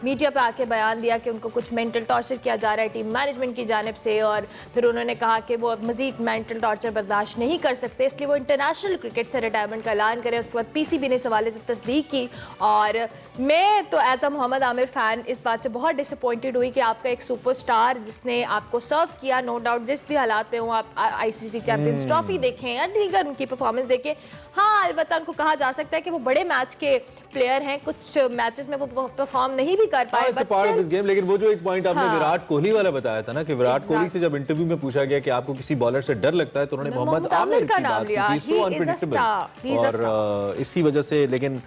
मीडिया पे आके बयान दिया कि उनको कुछ मेंटल टॉर्चर किया जा रहा है टीम मैनेजमेंट की जानिब से, और फिर उन्होंने कहा कि वो मजीद मेंटल टॉर्चर बर्दाश्त नहीं कर सकते, इसलिए वो इंटरनेशनल क्रिकेट से रिटायरमेंट का ऐलान करें। उसके बाद पीसीबी ने इस हवाले से तस्दीक की और मैं तो as a Mohammad Aamir fan इस बात से बहुत डिसअपॉइंटेड हुई कि आपका एक सुपरस्टार जिसने आपको सर्व किया, नो डाउट जिस भी हालात में हो, आप आईसीसी चैंपियंस ट्रॉफी देखें या दीगर उनकी परफॉर्मेंस देखें, हाँ अलबत्ता उनको कहा जा सकता है कि वो बड़े मैच के प्लेयर हैं, कुछ मैचेस में वो परफॉर्म नहीं भी कर पाए, लेकिन वो जो एक पॉइंट आपने विराट कोहली वाला बताया था ना कि विराट कोहली से जब इंटरव्यू में पूछा गया कि आपको किसी बॉलर से डर लगता है तो उन्होंने मोहम्मद आमिर का नाम लिया, और इसी वजह से। लेकिन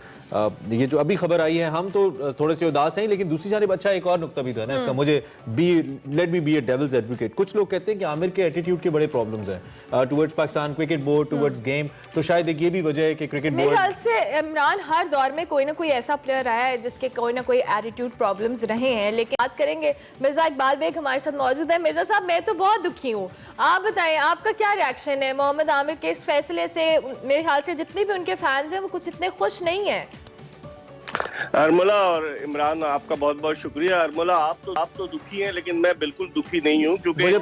ये जो अभी खबर आई है, हम तो थोड़े से उदास हैं, लेकिन दूसरी जानिब अच्छा एक और नुक्ता भी था ना इसका, मुझे लेट मी बी ए डेविल्स एडवोकेट। कुछ लोग कहते हैं कि आमिर के एटीट्यूड के बड़े प्रॉब्लम्स हैं towards Pakistan cricket board, towards game, तो शायद एक ये भी वजह है कि क्रिकेट बोर्ड, मेरे ख्याल से इमरान हर दौर में कोई ना कोई ऐसा प्लेयर आया है जिसके कोई ना कोई एटीट्यूड प्रॉब्लम्स रहे हैं। लेकिन बात करेंगे, मिर्जा इकबाल बेग हमारे साथ मौजूद है। मिर्जा साहब, मैं तो बहुत दुखी हूँ, आप बताएं आपका क्या रिएक्शन है मोहम्मद आमिर के इस फैसले से? मेरे ख्याल से जितने भी उनके फैंस हैं वो कुछ इतने खुश नहीं है। अरमला और इमरान, आपका बहुत बहुत शुक्रिया। अरमला, आप तो दुखी हैं, लेकिन मैं बिल्कुल दुखी नहीं हूं, क्योंकि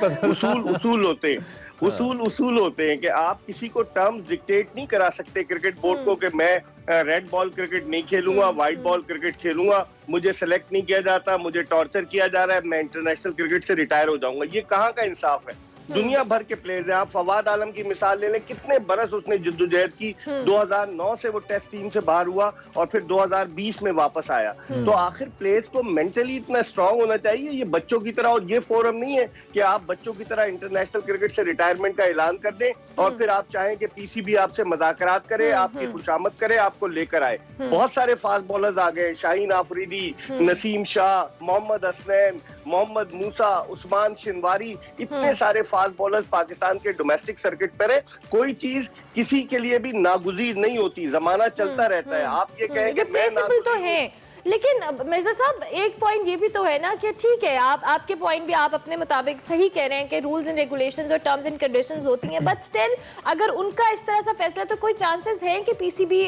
उसूल होते हैं, उसूल होते हैं कि आप किसी को टर्म्स डिक्टेट नहीं करा सकते क्रिकेट बोर्ड को कि मैं रेड बॉल क्रिकेट नहीं खेलूंगा, व्हाइट बॉल क्रिकेट खेलूंगा, मुझे सेलेक्ट नहीं किया जाता, मुझे टॉर्चर किया जा रहा है, मैं इंटरनेशनल क्रिकेट से रिटायर हो जाऊंगा। ये कहाँ का इंसाफ है? दुनिया भर के प्लेयर्स हैं, आप फवाद आलम की मिसाल ले लें, कितने बरस उसने जिद्दोजहद की, 2009 से वो टेस्ट टीम से बाहर हुआ और फिर 2020 में वापस आया। तो आखिर प्लेयर्स को मेंटली इतना स्ट्रांग होना चाहिए, ये बच्चों की तरह, और ये फोरम नहीं है कि आप बच्चों की तरह इंटरनेशनल क्रिकेट से रिटायरमेंट का ऐलान कर दें और फिर आप चाहें कि पीसीबी आपसे मुज़ाकरात करे, आपकी खुशामद करे, आपको लेकर आए। बहुत सारे फास्ट बॉलर्स आ गए, शाहीन आफरीदी, नसीम शाह, मोहम्मद हसनैन, मोहम्मद मूसा, उस्मान शिनवारी, इतने सारे फास्ट बॉलर्स पाकिस्तान के डोमेस्टिक सर्किट पर है। कोई चीज किसी के लिए भी नागुज़ीर नहीं होती, जमाना चलता रहता है। आप ये कहें कि प्रिंसिपल तो है, लेकिन मिर्जा साहब एक पॉइंट ये भी तो है ना कि ठीक है, आपके पॉइंट भी आप अपने मुताबिक सही कह रहे हैं कि रूल्स एंड रेगुलेशंस और टर्म्स एंड कंडीशंस होती हैं, बट स्टिल अगर उनका इस तरह सा फैसला, तो कोई चांसेस हैं कि पीसीबी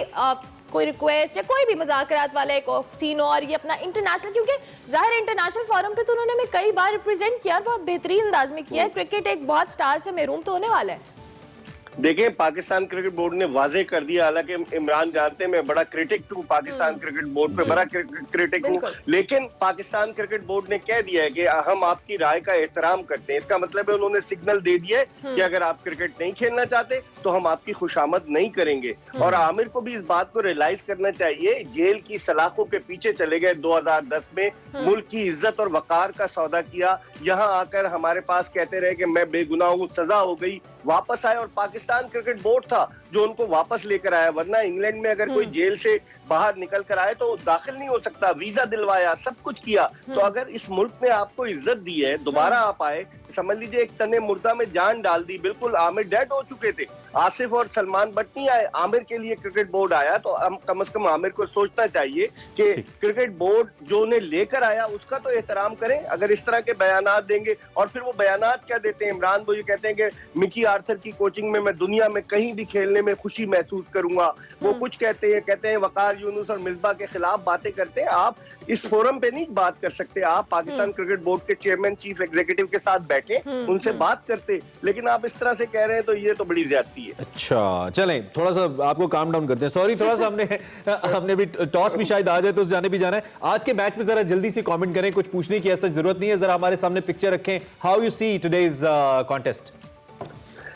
कोई रिक्वेस्ट या कोई भी मुज़ाकरात वाला एक सीन और ये अपना इंटरनेशनल, क्योंकि जाहिर है इंटरनेशनल फोरम पे तो उन्होंने हमें कई बार रिप्रेजेंट किया, बहुत बेहतरीन अंदाज में किया है। क्रिकेट एक बहुत स्टार से महरूम तो होने वाला है। देखें, पाकिस्तान क्रिकेट बोर्ड ने वाजे कर दिया, हालांकि इमरान जानते हैं मैं बड़ा क्रिटिक हूँ पाकिस्तान क्रिकेट बोर्ड पे, बड़ा क्रिटिक हूँ, लेकिन पाकिस्तान क्रिकेट बोर्ड ने कह दिया है कि हम आपकी राय का एहतराम करते हैं। इसका मतलब है उन्होंने सिग्नल दे दिया है कि अगर आप क्रिकेट नहीं खेलना चाहते तो हम आपकी खुशामद नहीं करेंगे। और आमिर को भी इस बात को रियलाइज करना चाहिए, जेल की सलाखों के पीछे चले गए 2010 में, मुल्क की इज्जत और वकार का सौदा किया, यहाँ आकर हमारे पास कहते रहे कि मैं बेगुनाह हूँ, सजा हो गई, वापस आए और पाकिस्तान क्रिकेट बोर्ड था जो उनको वापस लेकर आया। वरना इंग्लैंड में अगर कोई जेल से बाहर निकल कर आए तो दाखिल नहीं हो सकता, वीजा दिलवाया, सब कुछ किया। तो अगर इस मुल्क ने आपको इज्जत दी है, दोबारा आप आए, समझ लीजिए एक तने मुर्दा में जान डाल दी। बिल्कुल आमिर डेड हो चुके थे, आसिफ और सलमान बट नहीं आए, आमिर के लिए क्रिकेट बोर्ड आया। तो हम कम से कम आमिर को सोचना चाहिए कि क्रिकेट बोर्ड जो उन्हें लेकर आया उसका तो एहतराम करें। अगर इस तरह के बयानात देंगे, और फिर वो बयानात क्या देते हैं इमरान, वो ये कहते हैं कि मिकी आर्थर की कोचिंग में मैं दुनिया में कहीं भी खेलने में खुशी महसूस करूंगा। वो कुछ कहते हैं वकार यूनुस और मिसबा के खिलाफ बातें करते हैं। आप इस फोरम पे नहीं बात कर सकते, आप पाकिस्तान क्रिकेट बोर्ड के चेयरमैन चीफ एग्जीक्यूटिव के साथ बैठे, उनसे बात करते, लेकिन आप इस तरह से कह रहे हैं तो ये तो बड़ी ज्यादती है। अच्छा चलें, थोड़ा सा आपको काम डाउन करते हैं। सॉरी, थोड़ा सा हमने भी टॉस भी शायद आ जाए तो उस जाने भी जाना है। आज के मैच में जरा जल्दी से कमेंट करें, कुछ पूछने की ऐसा जरूरत नहीं है, जरा हमारे सामने पिक्चर रखें। How you see today's contest?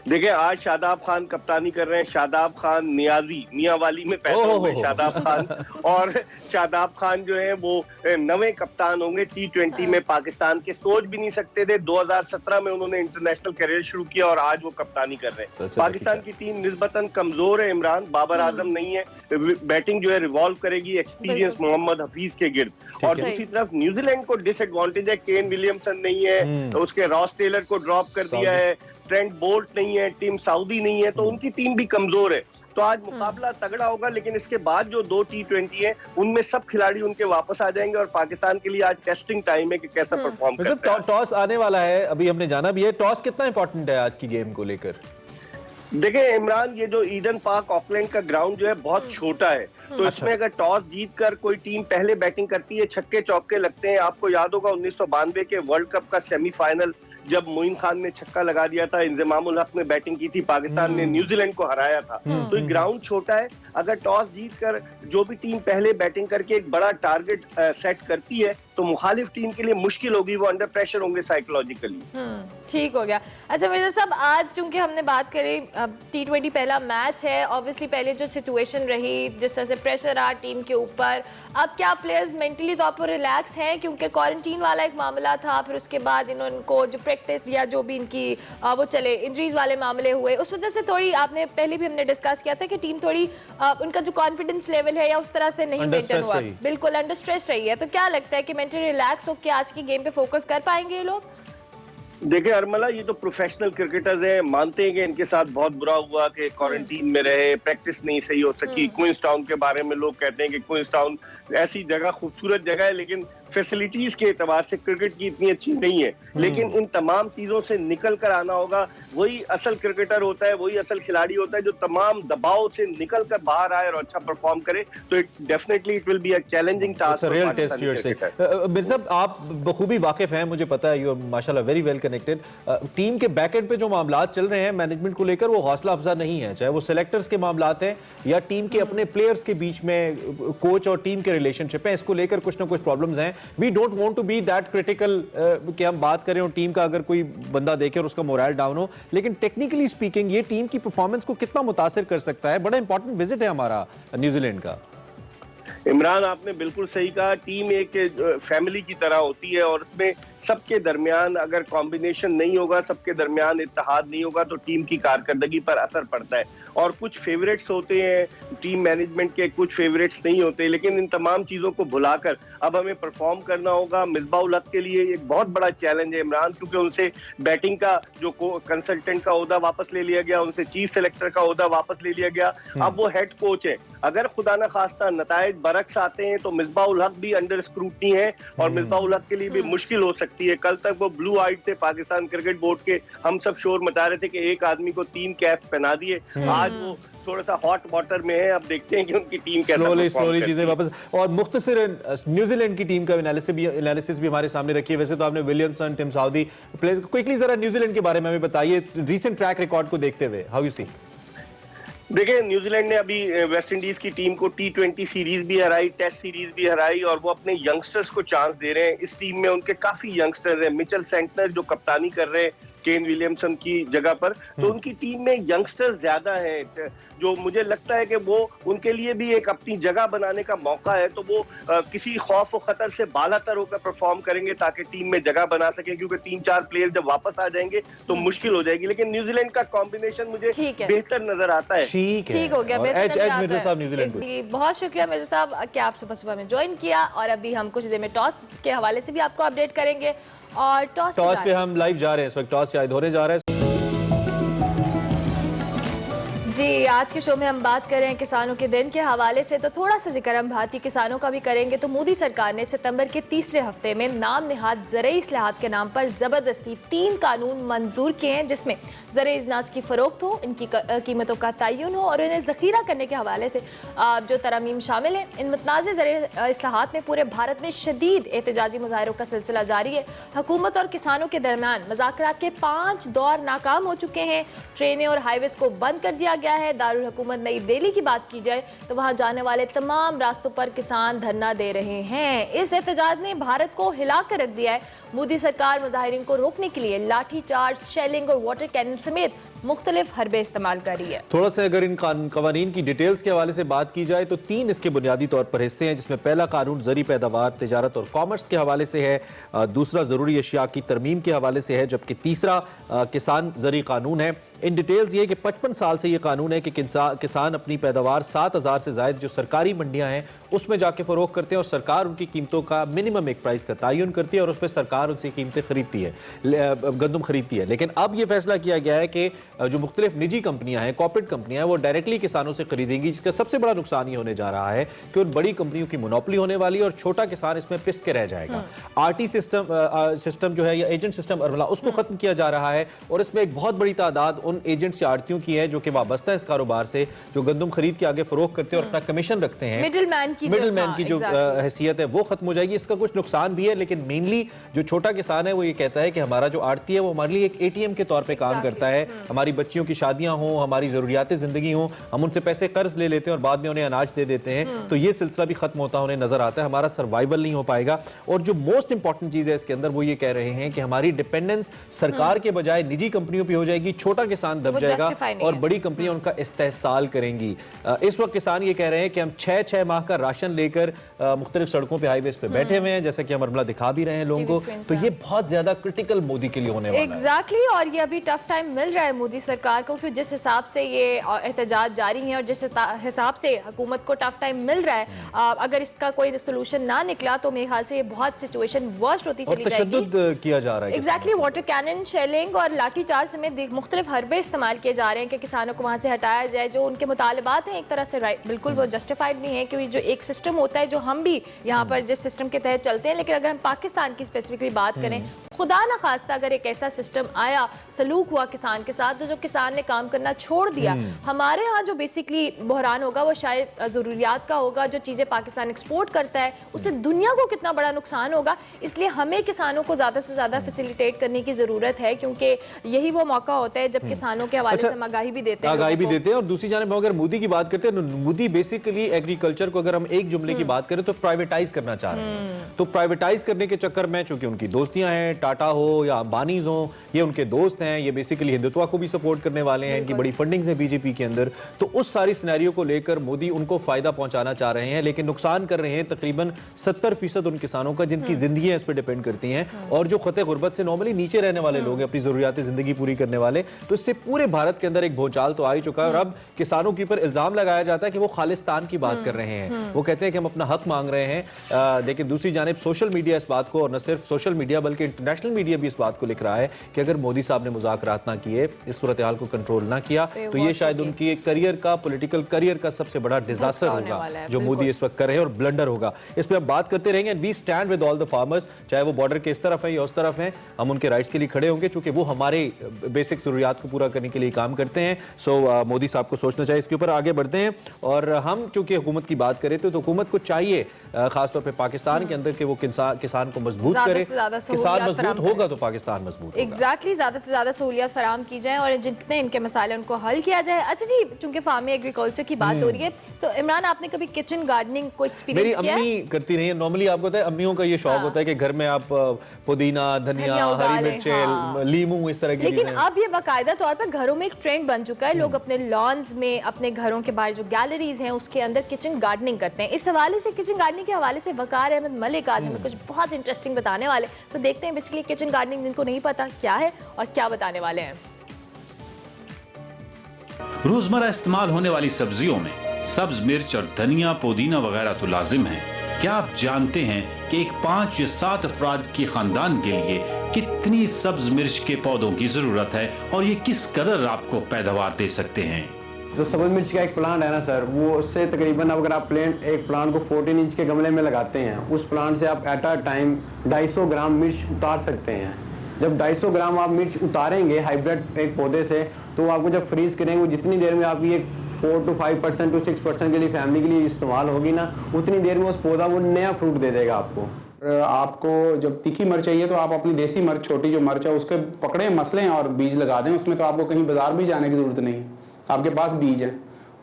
देखिए, आज शादाब खान कप्तानी कर रहे हैं। शादाब खान नियाजी, मियांवाली में पैदा हुए शादाब खान, और शादाब खान जो है वो नवे कप्तान होंगे T20 में पाकिस्तान के। सोच भी नहीं सकते थे, 2017 में उन्होंने इंटरनेशनल करियर शुरू किया और आज वो कप्तानी कर रहे हैं। पाकिस्तान की टीम निस्बतन कमजोर है इमरान, बाबर आजम नहीं है, बैटिंग जो है रिवॉल्व करेगी एक्सपीरियंस मोहम्मद हफीज के गिर्द। और दूसरी तरफ न्यूजीलैंड को डिसएडवांटेज है, केन विलियमसन नहीं है, उसके रॉस टेलर को ड्रॉप कर दिया है, ट्रेंट बोल्ट नहीं है, टीम साउदी नहीं है, तो उनकी टीम भी कमजोर है। तो आज मुकाबला तगड़ा होगा, लेकिन इसके बाद जो 2 T20 है उनमें सब खिलाड़ी उनके वापस आ जाएंगे और पाकिस्तान के लिए आज टेस्टिंग टाइम है कि कैसा परफॉर्म करता है। टॉस आने वाला है, अभी हमने जाना भी है, टॉस कितना इंपॉर्टेंट है आज की गेम को लेकर? देखिए इमरान, ये जो ईडन पार्क ऑकलैंड का ग्राउंड जो है बहुत छोटा है, तो इसमें अगर टॉस जीतकर कोई टीम पहले बैटिंग करती है, छक्के चौके लगते हैं। आपको याद होगा 1992 के वर्ल्ड कप का सेमीफाइनल, जब मोइन खान ने छक्का लगा दिया था, इंजमामुल हक ने बैटिंग की थी, पाकिस्तान ने न्यूजीलैंड को हराया था। तो ये ग्राउंड छोटा है, अगर टॉस जीतकर जो भी टीम पहले बैटिंग करके एक बड़ा टारगेट सेट करती है तो मुखालिफ टीम के लिए मुश्किल होगी, वो अंडर प्रेशर होंगे साइकोलॉजिकली। ठीक हो गया। अच्छा मिर्जा साहब, आज चूंकि हमने बात करी T20 पहला मैच है, ऑब्वियसली पहले जो सिचुएशन रही, जिस तरह से प्रेशर आ टीम के ऊपर, अब क्या प्लेयर्स मेंटली तौर पर रिलैक्स हैं? क्योंकि क्वारंटीन वाला एक मामला था, फिर उसके बाद इनको जो प्रैक्टिस या जो भी इनकी वो चले इंजरीज वाले मामले हुए, उस वजह से थोड़ी, आपने पहले भी हमने डिस्कस किया था कि टीम थोड़ी उनका जो कॉन्फिडेंस लेवल है या उस तरह से नहीं मेंटेन हुआ, बिल्कुल अंडर स्ट्रेस रही है। तो क्या लगता है कि मेंटली रिलैक्स होकर आज की गेम पे फोकस कर पाएंगे ये लोग? देखिए अरमला, ये तो प्रोफेशनल क्रिकेटर्स हैं, मानते हैं कि इनके साथ बहुत बुरा हुआ कि क्वारंटीन में रहे, प्रैक्टिस नहीं सही हो सकी। क्वींस टाउन के बारे में लोग कहते हैं कि क्वींस टाउन ऐसी जगह, खूबसूरत जगह है, लेकिन फैसिलिटीज के एतबार से क्रिकेट की इतनी अच्छी नहीं है। लेकिन इन तमाम चीजों से निकल कर आना होगा। वही असल क्रिकेटर होता है, वही असल खिलाड़ी होता है जो तमाम दबाव से निकल कर बाहर आए और अच्छा परफॉर्म करे। तो it definitely it will be a challenging task. Real test you are saying. Mirza साहब, आप बखूबी वाकिफ हैं, मुझे पता है, यू आर माशाल्लाह वेरी वेल कनेक्टेड। टीम के बैकएंड पे जो मामलात चल रहे हैं मैनेजमेंट को लेकर, वो हौसला अफजा नहीं है, चाहे वो सिलेक्टर्स के मामलात हैं या टीम के अपने प्लेयर्स के बीच में कोच और टीम के रिलेशनशिप है, इसको लेकर कुछ ना कुछ प्रॉब्लम्स हैं। We don't want to be that critical कि हम बात करें और टीम का अगर कोई बंदा देखे और उसका मोरल डाउन हो, लेकिन टेक्निकली स्पीकिंग ये टीम की परफॉर्मेंस को कितना मुतासिर कर सकता है? बड़ा इंपॉर्टेंट विजिट है हमारा न्यूजीलैंड का। इमरान, आपने बिल्कुल सही कहा, टीम एक फैमिली की तरह होती है और उसमें सबके दरमियान अगर कॉम्बिनेशन नहीं होगा, सबके दरमियान इत्तेहाद नहीं होगा, तो टीम की कारकर्दगी पर असर पड़ता है। और कुछ फेवरेट्स होते हैं टीम मैनेजमेंट के, कुछ फेवरेट्स नहीं होते, लेकिन इन तमाम चीज़ों को भुलाकर अब हमें परफॉर्म करना होगा। मिसबाह-उल हक के लिए एक बहुत बड़ा चैलेंज है इमरान, क्योंकि उनसे बैटिंग का जो कंसल्टेंट का ओहदा वापस ले लिया गया, उनसे चीफ सेलेक्टर का ओहदा वापस ले लिया गया, अब वो हेड कोच है। अगर खुदा न खास्ता नतायज बरक्स आते हैं तो मिसबाह-उल हक भी अंडर स्क्रूटनी है और मिसबाह-उल हक के लिए भी मुश्किल हो सकती है। कल तक वो ब्लू आइड थे पाकिस्तान क्रिकेट बोर्ड के, हम सब शोर मचा रहे थे कि एक आदमी को 3 कैप पहना दिए, आज वो थोड़ा सा हॉट वाटर में है। अब देखते हैं कि उनकी टीम कैसा स्लोली चीजें वापस। और मुख्तसर न्यूजीलैंड की टीम का एनालिसिस भी हमारे सामने रखी है। वैसे तो आपने Williamson, Tim Southee players, quickly जरा न्यूजीलैंड के बारे में हमें बताइए, रीसेंट ट्रैक रिकॉर्ड को देखते हुए, हाउ यू सी? देखिए, न्यूजीलैंड ने अभी वेस्ट इंडीज की टीम को T20 सीरीज भी हराई, टेस्ट सीरीज भी हराई, और वो अपने यंगस्टर्स को चांस दे रहे हैं। इस टीम में उनके काफी यंगस्टर्स हैं। मिचेल सेंटनर जो कप्तानी कर रहे हैं केन विलियमसन की जगह पर, तो उनकी टीम में यंगस्टर्स ज्यादा हैं, जो मुझे लगता है कि वो उनके लिए भी एक अपनी जगह बनाने का मौका है। तो वो किसी खौफ और खतर से बालातर होकर परफॉर्म करेंगे ताकि टीम में जगह बना सके, क्योंकि 3-4 प्लेयर जब वापस आ जाएंगे तो मुश्किल हो जाएगी। लेकिन न्यूजीलैंड का कॉम्बिनेशन मुझे बेहतर नजर आता है। ठीक हो गया, बहुत शुक्रिया मिर्जा साहब कि आप सुबह में ज्वाइन किया। और अभी हम कुछ देर में टॉस के हवाले से भी आपको अपडेट करेंगे। और टॉस पे हम लाइव जा रहे हैं, इस वक्त टॉस शायद होने जा रहा है। जी, आज के शो में हम बात कर रहे हैं किसानों के दिन के हवाले से, तो थोड़ा सा जिक्र हम भारतीय किसानों का भी करेंगे। तो मोदी सरकार ने सितंबर के तीसरे हफ्ते में नाम निहाद ज़रई इस्लाहात के नाम पर ज़बरदस्ती 3 कानून मंजूर किए हैं, जिसमें ज़रई अजनास की फ़रोख्त हो, इनकी कीमतों का तयन हो और इन्हें ज़ख़ीरा करने के हवाले से जो तरमीम शामिल हैं। इन मुतनाज़ ज़रई इस्लाहात में पूरे भारत में शदीद एहतजाजी मुजाहरों का सिलसिला जारी है। हुकूमत और किसानों के दरमियान मुज़ाकरात के 5 दौर नाकाम हो चुके हैं। ट्रेनें और हाईवेज़ को बंद कर दिया गया है। दारुल हुकूमत नई दिल्ली की बात की जाए तो वहां जाने वाले तमाम रास्तों पर किसान धरना दे रहे हैं। इस एहतजाज ने भारत को हिला कर रख दिया है। मोदी सरकार मुजाहिरीन को रोकने के लिए लाठीचार्ज, शेलिंग और वाटर कैनन समेत मुख्तलिफ हरबे इस्तेमाल कर रही है। थोड़ा सा अगर इन कवानीन की डिटेल्स के हवाले से बात की जाए तो 3 इसके बुनियादी तौर पर हिस्से हैं, जिसमें पहला कानून ज़री पैदावार, तिजारत और कॉमर्स के हवाले से है, दूसरा ज़रूरी अशिया की तरमीम के हवाले से है, जबकि तीसरा किसान ज़री कानून है। इन डिटेल्स ये कि 55 साल से ये कानून है कि किसान अपनी पैदावार 7,000 से ज़ायद जो सरकारी मंडियां हैं उसमें जाके फ़रोख्त करते हैं और सरकार उनकी कीमतों का मिनिमम एक प्राइस का तयन करती है और उस पर सरकार उनसे कीमतें खरीदती है, गंदम खरीदती है। लेकिन अब ये फैसला किया गया है कि जो मुख्तलिफ निजी कंपनियां हैं, कॉर्पोरेट कंपनियां हैं, वो डायरेक्टली किसानों से खरीदेंगी, जिसका सबसे बड़ा नुकसान ये होने जा रहा है कि उन बड़ी कंपनियों की मोनोपोली होने वाली है और छोटा किसान इसमें पिस के रह जाएगा। आरटी सिस्टम जो है या एजेंट सिस्टम अरमला उसको खत्म किया जा रहा है और इसमें एक बहुत बड़ी तादाद उन एजेंट्स या आड़तियों की है जो कि वाबस्ता है इस कारोबार से, जो गंदम खरीद के आगे फरोख्त करते हैं और अपना कमीशन रखते हैं। मिडिलमैन की जो हैसियत है वो खत्म हो जाएगी। इसका कुछ नुकसान भी है, लेकिन मेनली जो छोटा किसान है वो ये कहता है कि हमारा जो आड़ती है वो हमारे लिए एक एटीएम के तौर पे काम करता है। हमारी बच्चियों की शादियां हों, हमारी जरूरियात जिंदगी हों, हम उनसे पैसे कर्ज ले लेते हैं और बाद में उन्हें अनाज दे देते हैं, तो ये सिलसिला भी खत्म होता होने नजर आता है। हमारा सर्वाइवल नहीं हो पाएगा। और जो मोस्ट इंपॉर्टेंट चीज है इसके अंदर वो ये कह रहे हैं कि हमारी डिपेंडेंस सरकार के बजाय निजी कंपनियों पर हो जाएगी, छोटा किसान दब जाएगा और बड़ी कंपनियां उनका इस्तेहसाल करेंगी। इस वक्त किसान ये कह रहे हैं कि हम 6 माह का राशन लेकर मुख्तलिफ सड़कों पे हाईवेज पे बैठे हुए हैं, जैसा कि हम अरमला दिखा भी रहे हैं लोगों को, तो ये बहुत ज्यादा क्रिटिकल मोदी के लिए होने वाला है। एग्जैक्टली, और ये अभी टफ टाइम मिल रहा है मोदी सरकार को, क्योंकि जिस हिसाब से ये एहतजाज जारी है और जिस हिसाब से हुकूमत को टफ टाइम मिल रहा है, अगर इसका कोई सोल्यूशन ना निकला तो मेरे ख्याल से ये बहुत सिचुएशन वर्स्ट होती चली जाएगी। तशद्दुद किया जा रहा है। एग्जैक्टली, वाटर कैनन, शेलिंग और लाठीचार्ज समेत मुख्तलिफ हरबे इस्तेमाल किए जा रहे हैं कि किसानों को वहाँ से हटाया जाए। जो उनके मुतालबात हैं एक तरह से बिल्कुल वो जस्टिफाइड नहीं है, क्योंकि जो एक सिस्टम होता है जो हम भी यहाँ पर जिस सिस्टम के तहत चलते हैं, लेकिन अगर हम पाकिस्तान की स्पेसिफिकली बात करें, खुदा ना खास्ता अगर एक ऐसा सिस्टम आया, सलूक हुआ किसान के साथ, तो जो किसान ने काम करना छोड़ दिया, हमारे यहाँ जो बेसिकली बहरान होगा वो शायद ज़रूरियात का होगा। जो चीज़ें पाकिस्तान एक्सपोर्ट करता है उससे दुनिया को कितना बड़ा नुकसान होगा। इसलिए हमें किसानों को ज़्यादा से ज़्यादा फैसिलिटेट करने की ज़रूरत है, क्योंकि यही वो मौका होता है जब किसानों के हवाले से आगाही भी देते हैं। और दूसरी जानिब अगर मोदी की बात करते हैं, मोदी बेसिकली एग्रीकल्चर को अगर हम एक जुमले की बात करें तो प्राइवेटाइज करना चाह रहे हैं। तो प्राइवेटाइज करने के चक्कर में चूंकि उनकी दोस्तियां हैं, टाटा हो या अंबानीज हो, ये उनके दोस्त हैं, ये बेसिकली हिंदुत्व को भी सपोर्ट करने वाले हैं, इनकी बड़ी फंडिंग्स है बीजेपी के अंदर, तो उस सारी सिनेरियो को लेकर मोदी उनको फायदा पहुंचाना चाह रहे हैं, लेकिन नुकसान कर रहे हैं तकरीबन 70% उन किसानों का जिनकी जिंदगी इस पर डिपेंड करती हैं, और जो खते गुर्बत से नॉर्मली नीचे रहने वाले लोग हैं, अपनी जरूरियात जिंदगी पूरी करने वाले। तो इससे पूरे भारत के अंदर एक भूचाल तो आ ही चुका है। और अब किसानों के ऊपर इल्जाम लगाया जाता है कि वो खालिस्तान की बात कर रहे हैं, वो कहते हैं कि हम अपना हक मांग रहे हैं। लेकिन दूसरी जानिब सोशल मीडिया इस बात को, और न सिर्फ सोशल मीडिया बल्कि इंटरनेशनल मीडिया भी इस बात को लिख रहा है कि अगर मोदी साहब ने मुज़ाकरात ना किए, इस सूरत हाल को कंट्रोल ना किया, तो ये शायद उनकी करियर का, पॉलिटिकल करियर का सबसे बड़ा डिजास्टर होगा जो मोदी इस वक्त कर रहे हैं, और ब्लंडर होगा। इस पर अब बात करते रहेंगे। We stand with all the farmers, चाहे वो बॉर्डर के इस तरफ है या उस तरफ है, हम उनके राइट्स के लिए खड़े होंगे, क्योंकि वो हमारे बेसिक जरूरियात को पूरा करने के लिए काम करते हैं। सो मोदी साहब को सोचना चाहिए इसके ऊपर। आगे बढ़ते हैं, और हम चूंकि हुकूमत की बात करें तो हुकूमत को चाहिए खासतौर पे पाकिस्तान के अंदर कि वो किसान को मजबूत करे। किसान मजबूत होगा तो पाकिस्तान मजबूत होगा। एग्जैक्टली, ज्यादा से ज्यादा सहूलियत फराम की जाए और जितने इनके मसाले उनको हल किया जाए। अच्छा जी, चूंकि फार्मिंग एग्रीकल्चर की बात हो रही है, तो इमरान आपने कभी किचन गार्डनिंग को एक्सपीरियंस किया है? मेरी अम्मी करती रही है। नॉर्मली आपको पता है अम्मियों का ये शौक होता है कि घर में आप पुदीना, धनिया, हरी मिर्च, लीमू, इस तरह की चीजें। लेकिन अब ये बाकायदा तौर पर घरों में एक ट्रेंड बन चुका है, लोग अपने लॉन्स में, अपने घरों के बाहर जो गैलरीज हैं उसके अंदर किचन गार्डनिंग करते हैं। इस हवाले से, किचन गार्डनिंग के हवाले से वकार अहमद मलिक आज हमें कुछ बहुत इंटरेस्टिंग बताने वाले, तो देखते हैं बेसिकली किचन गार्डनिंग जिनको नहीं पता क्या है और क्या बताने वाले हैं। रोजमर्रा इस्तेमाल होने वाली सब्जियों में सब्ज मिर्च और धनिया, पुदीना वगैरह तो लाजिम है। क्या आप जानते हैं कि एक 5 या 7 अफराद के खानदान के लिए कितनी सब्ज मिर्च के पौधों की जरूरत है, और ये किस कदर आपको पैदावार दे सकते हैं? जो सब्ज मिर्च का एक प्लांट है ना सर, वो उससे तकरीबन अगर आप एक प्लांट को 14 इंच के गमले में लगाते हैं, उस प्लांट से आप एट अ टाइम 250 ग्राम मिर्च उतार सकते हैं। जब 250 ग्राम आप मिर्च उतारेंगे हाइब्रिड एक पौधे से, तो आपको जब फ्रीज करेंगे, जितनी देर में आपकी एक 4 to 5% to 6% के लिए फैमिली के लिए इस्तेमाल होगी ना, उतनी देर में उस पौधा वो नया फ्रूट दे देगा आपको। आपको जब तीखी मिर्च चाहिए तो आप अपनी देसी मिर्च, छोटी जो मिर्च है उसके पकड़े, मसलें और बीज लगा दें उसमें, तो आपको कहीं बाजार भी जाने की जरूरत नहीं। आपके पास बीज है,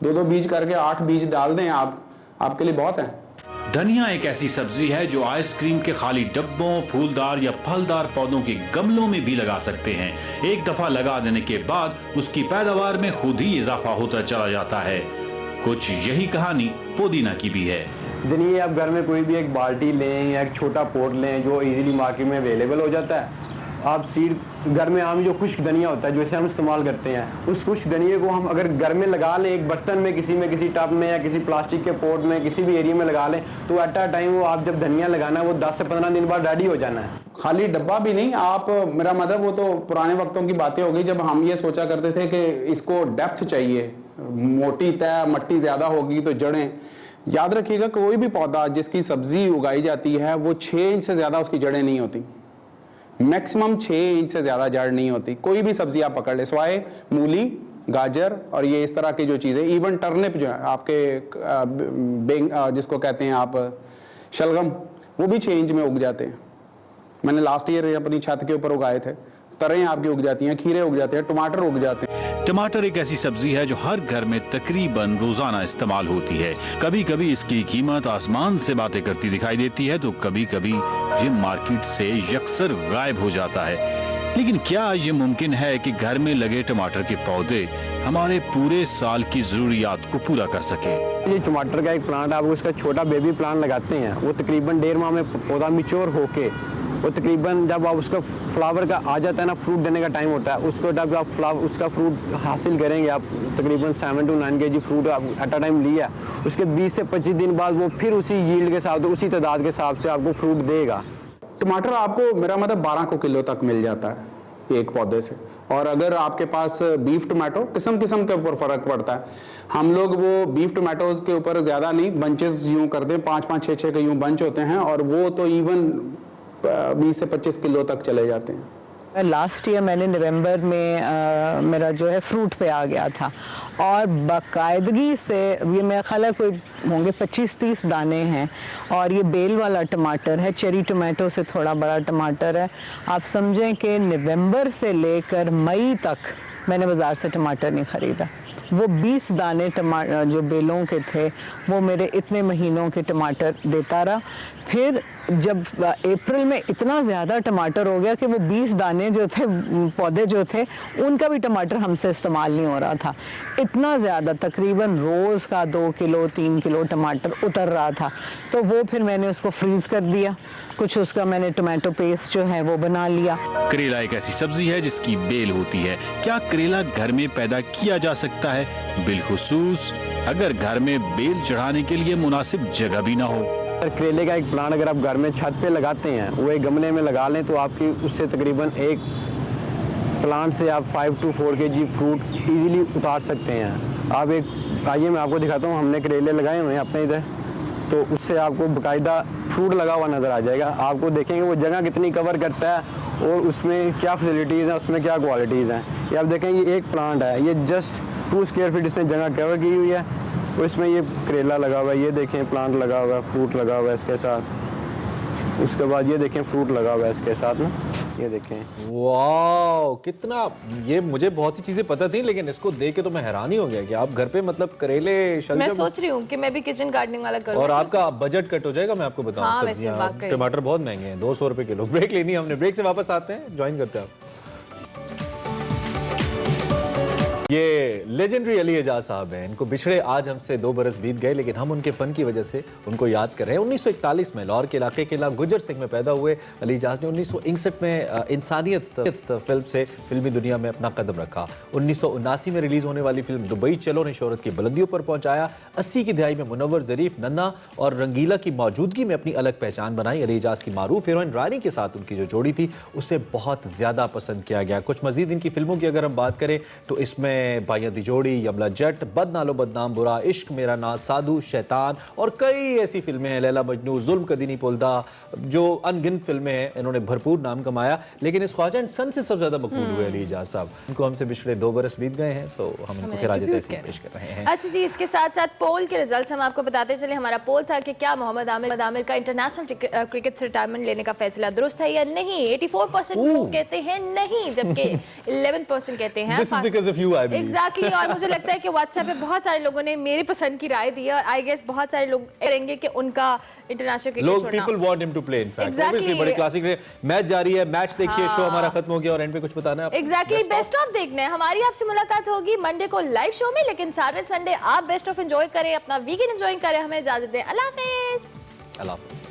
2-2 बीज करके 8 बीज डाल दें आप, आपके लिए बहुत है। धनिया एक ऐसी सब्जी है जो आइसक्रीम के खाली डब्बों, फूलदार या फलदार पौधों के गमलों में भी लगा सकते हैं। एक दफा लगा देने के बाद उसकी पैदावार में खुद ही इजाफा होता चला जाता है। कुछ यही कहानी पुदीना की भी है। धनिया आप घर में कोई भी एक बाल्टी लें या एक छोटा पोट लें जो इजीली मार्केट में अवेलेबल हो जाता है। आप सीड घर में आम जो खुश्क धनिया होता है जो इसे हम इस्तेमाल करते हैं, उस खुश्क धनिया को हम अगर घर में लगा लें एक बर्तन में, किसी टब में या किसी प्लास्टिक के पोट में किसी भी एरिया में लगा लें, तो एट अ टाइम वो आप जब धनिया लगाना है वो 10 से 15 दिन बाद रेडी हो जाना है। खाली डब्बा भी नहीं, आप मेरा मतलब वो तो पुराने वक्तों की बातें हो गई जब हम ये सोचा करते थे कि इसको डेप्थ चाहिए, मोटी तय मट्टी ज़्यादा होगी तो जड़ें। याद रखिएगा कोई भी पौधा जिसकी सब्जी उगाई जाती है वो 6 इंच से ज़्यादा उसकी जड़ें नहीं होती, मैक्सिमम 6 इंच से ज़्यादा जड़ नहीं होती। कोई भी सब्जी आप पकड़ ले, सिवाय मूली, गाजर और ये इस तरह की जो चीज़ें, इवन टर्निप जो है आपके जिसको कहते हैं आप शलगम, वो भी 6 इंच में उग जाते हैं। मैंने लास्ट ईयर अपनी छत के ऊपर उगाए थे, तरें आपकी उग जाती हैं, खीरे उग जाते हैं, टमाटर उग जाते हैं। टमाटर एक ऐसी सब्जी है जो हर घर में तकरीबन रोजाना इस्तेमाल होती है। कभी कभी इसकी कीमत आसमान से बातें करती दिखाई देती है तो कभी कभी ये मार्केट से यकसर गायब हो जाता है। लेकिन क्या ये मुमकिन है कि घर में लगे टमाटर के पौधे हमारे पूरे साल की जरूरियात को पूरा कर सके? ये टमाटर का एक प्लांट आप उसका छोटा बेबी प्लांट लगाते हैं, वो तकरीबन 1.5 माह में पौधा मिच्योर होके वो तकरीबन जब आप उसका फ्लावर का आ जाता है ना, फ्रूट देने का टाइम होता है, उसको जब आप उसका फ्रूट हासिल करेंगे आप तकरीबन 7 to 9 kg fruit at a time लिया, उसके 20 से 25 दिन बाद वो फिर उसी यील्ड के साथ उसी तादाद के हिसाब से आपको फ्रूट देगा। टमाटर आपको मेरा मतलब 12 किलो तक मिल जाता है एक पौधे से। और अगर आपके पास बीफ टमाटो किस्म के ऊपर फ़र्क पड़ता है, हम लोग वो बीफ टमाटोज के ऊपर ज़्यादा नहीं, बंचेस यूँ करते हैं, 5-5, 6-6 के यूँ बंच होते हैं और वो तो इवन 20 से 25 किलो तक चले जाते हैं। लास्ट ईयर मैंने नवंबर में मेरा जो है फ्रूट पे आ गया था और बाकायदगी से ये मेरा ख्याल है कोई होंगे 25-30 दाने हैं और ये बेल वाला टमाटर है, चेरी टमाटो से थोड़ा बड़ा टमाटर है। आप समझें कि नवंबर से लेकर मई तक मैंने बाज़ार से टमाटर नहीं ख़रीदा। वो 20 दाने टमाटर जो बेलों के थे वो मेरे इतने महीनों के टमाटर देता रहा। फिर जब अप्रैल में इतना ज़्यादा टमाटर हो गया कि वो 20 दाने जो थे पौधे जो थे उनका भी टमाटर हमसे इस्तेमाल नहीं हो रहा था। इतना ज़्यादा तकरीबन रोज़ का 2 किलो 3 किलो टमाटर उतर रहा था, तो वो फिर मैंने उसको फ्रीज़ कर दिया। कुछ उसका मैंने टोमेटो पेस्ट जो है वो बना लिया। करेला एक ऐसी सब्जी है जिसकी बेल होती है। क्या करेला घर में पैदा किया जा सकता है? बिलखुसूस अगर घर में बेल चढ़ाने के लिए मुनासिब जगह भी ना हो। करेले का एक प्लांट अगर आप घर में छत पे लगाते हैं, वो एक गमले में लगा लें तो आपकी उससे तकरीबन एक प्लांट से आप 5 to 4 kg फ्रूट इजीली उतार सकते हैं। आप एक आइए मैं आपको दिखाता हूँ, हमने करेले लगाए हुए हैं अपने इधर, तो उससे आपको बाकायदा फ्रूट लगा हुआ नज़र आ जाएगा। आपको देखेंगे वो जगह कितनी कवर करता है और उसमें क्या फैसिलिटीज़ हैं, उसमें क्या क्वालिटीज़ हैं। ये आप देखें, ये एक प्लांट है, ये जस्ट 2 स्क्वायर फीट इसने जगह कवर की हुई है और इसमें ये करेला लगा हुआ है। ये देखें प्लांट लगा हुआ है, फ्रूट लगा हुआ है इसके साथ। उसके बाद ये देखें फ्रूट लगा हुआ है इसके साथ ना, ये देखें। वाह कितना, ये मुझे बहुत सी चीजें पता थी लेकिन इसको देख के तो मैं हैरान ही हो गया कि आप घर पे मतलब करेले शलजम। मैं सोच रही हूँ कि मैं भी किचन गार्डनिंग वाला करूँ और आपका बजट कट हो जाएगा। मैं आपको बताऊँ, हाँ, सब्जियां टमाटर बहुत महंगे हैं, 200 रुपए किलो। ब्रेक लेनी है हमने, ब्रेक से वापस आते हैं, ज्वाइन करते हैं आप। ये लेजेंडरी अली एजाज साहब हैं, इनको बिछड़े आज हमसे 2 बरस बीत गए लेकिन हम उनके फन की वजह से उनको याद कर रहे हैं। 1941 में लाहौर के इलाके के गुज्जर सिंह में पैदा हुए अली एजाज ने 1961 में इंसानियत फिल्म से फिल्मी दुनिया में अपना कदम रखा। 1979 में रिलीज होने वाली फिल्म दुबई चलो ने शोहरत की बुलंदियों पर पहुंचाया। 80 की दहाई में मुनव्वर ज़रीफ, नन्ना और रंगीला की मौजूदगी में अपनी अलग पहचान बनाई। अली एजाज की मारूफ हीरोइन रानी के साथ उनकी जो जोड़ी थी उसे बहुत ज्यादा पसंद किया गया। कुछ मजीद इनकी फिल्मों की अगर हम बात करें तो इसमें भाइयां दी जोड़ी, यमला जट, बदनालो बदनाम, बुरा इश्क, मेरा नाज, साधु, शैतान और कई ऐसी फिल्में हैं, लैला मजनू, जुल्म कदीनी पुलदा, जो अनगिनत फिल्में हैं। इन्होंने भरपूर नाम कमाया लेकिन इस ख्वाजा एंड सन से सबसे ज्यादा मकबूल हुए अली एजाज साहब। इनको हमसे पिछले 2 बरस बीत गए हैं, सो हम इनको खिराज तहसीन पेश कर रहे हैं। अच्छा जी, इसके साथ साथ पोल के रिजल्ट्स हम आपको बताते चले। हमारा पोल था कि क्या मोहम्मद आमिर का इंटरनेशनल क्रिकेट से रिटायरमेंट लेने का फैसला दुरुस्त है या नहीं। 84% लोग कहते हैं नहीं, जबकि 11% कहते हैं। This is because of you, I I believe. Exactly, और मुझे लगता है कि व्हाट्सएप पे बहुत सारे लोगों ने मेरी पसंद की राय दी है और आई गेस बहुत सारे लोग करेंगे कि उनका इंटरनेशनल क्रिकेट लोग छोड़ना। people want him to play in fact. Exactly. Obviously बड़े क्लासिक मैच जारी है, मैच देखिए, शो हमारा खत्म हो गया और एंड पे कुछ बताना है आपको? एग्जैक्टली, बेस्ट ऑफ देखना है। हमारी आपसे मुलाकात होगी मंडे को लाइव शो में, लेकिन सैटरडे संडे आप बेस्ट ऑफ एंजॉय करें, अपना वीकेंड एंजॉय करें। हमें इजाजत दें, अल्लाह हाफिज। अल्लाह हाफिज।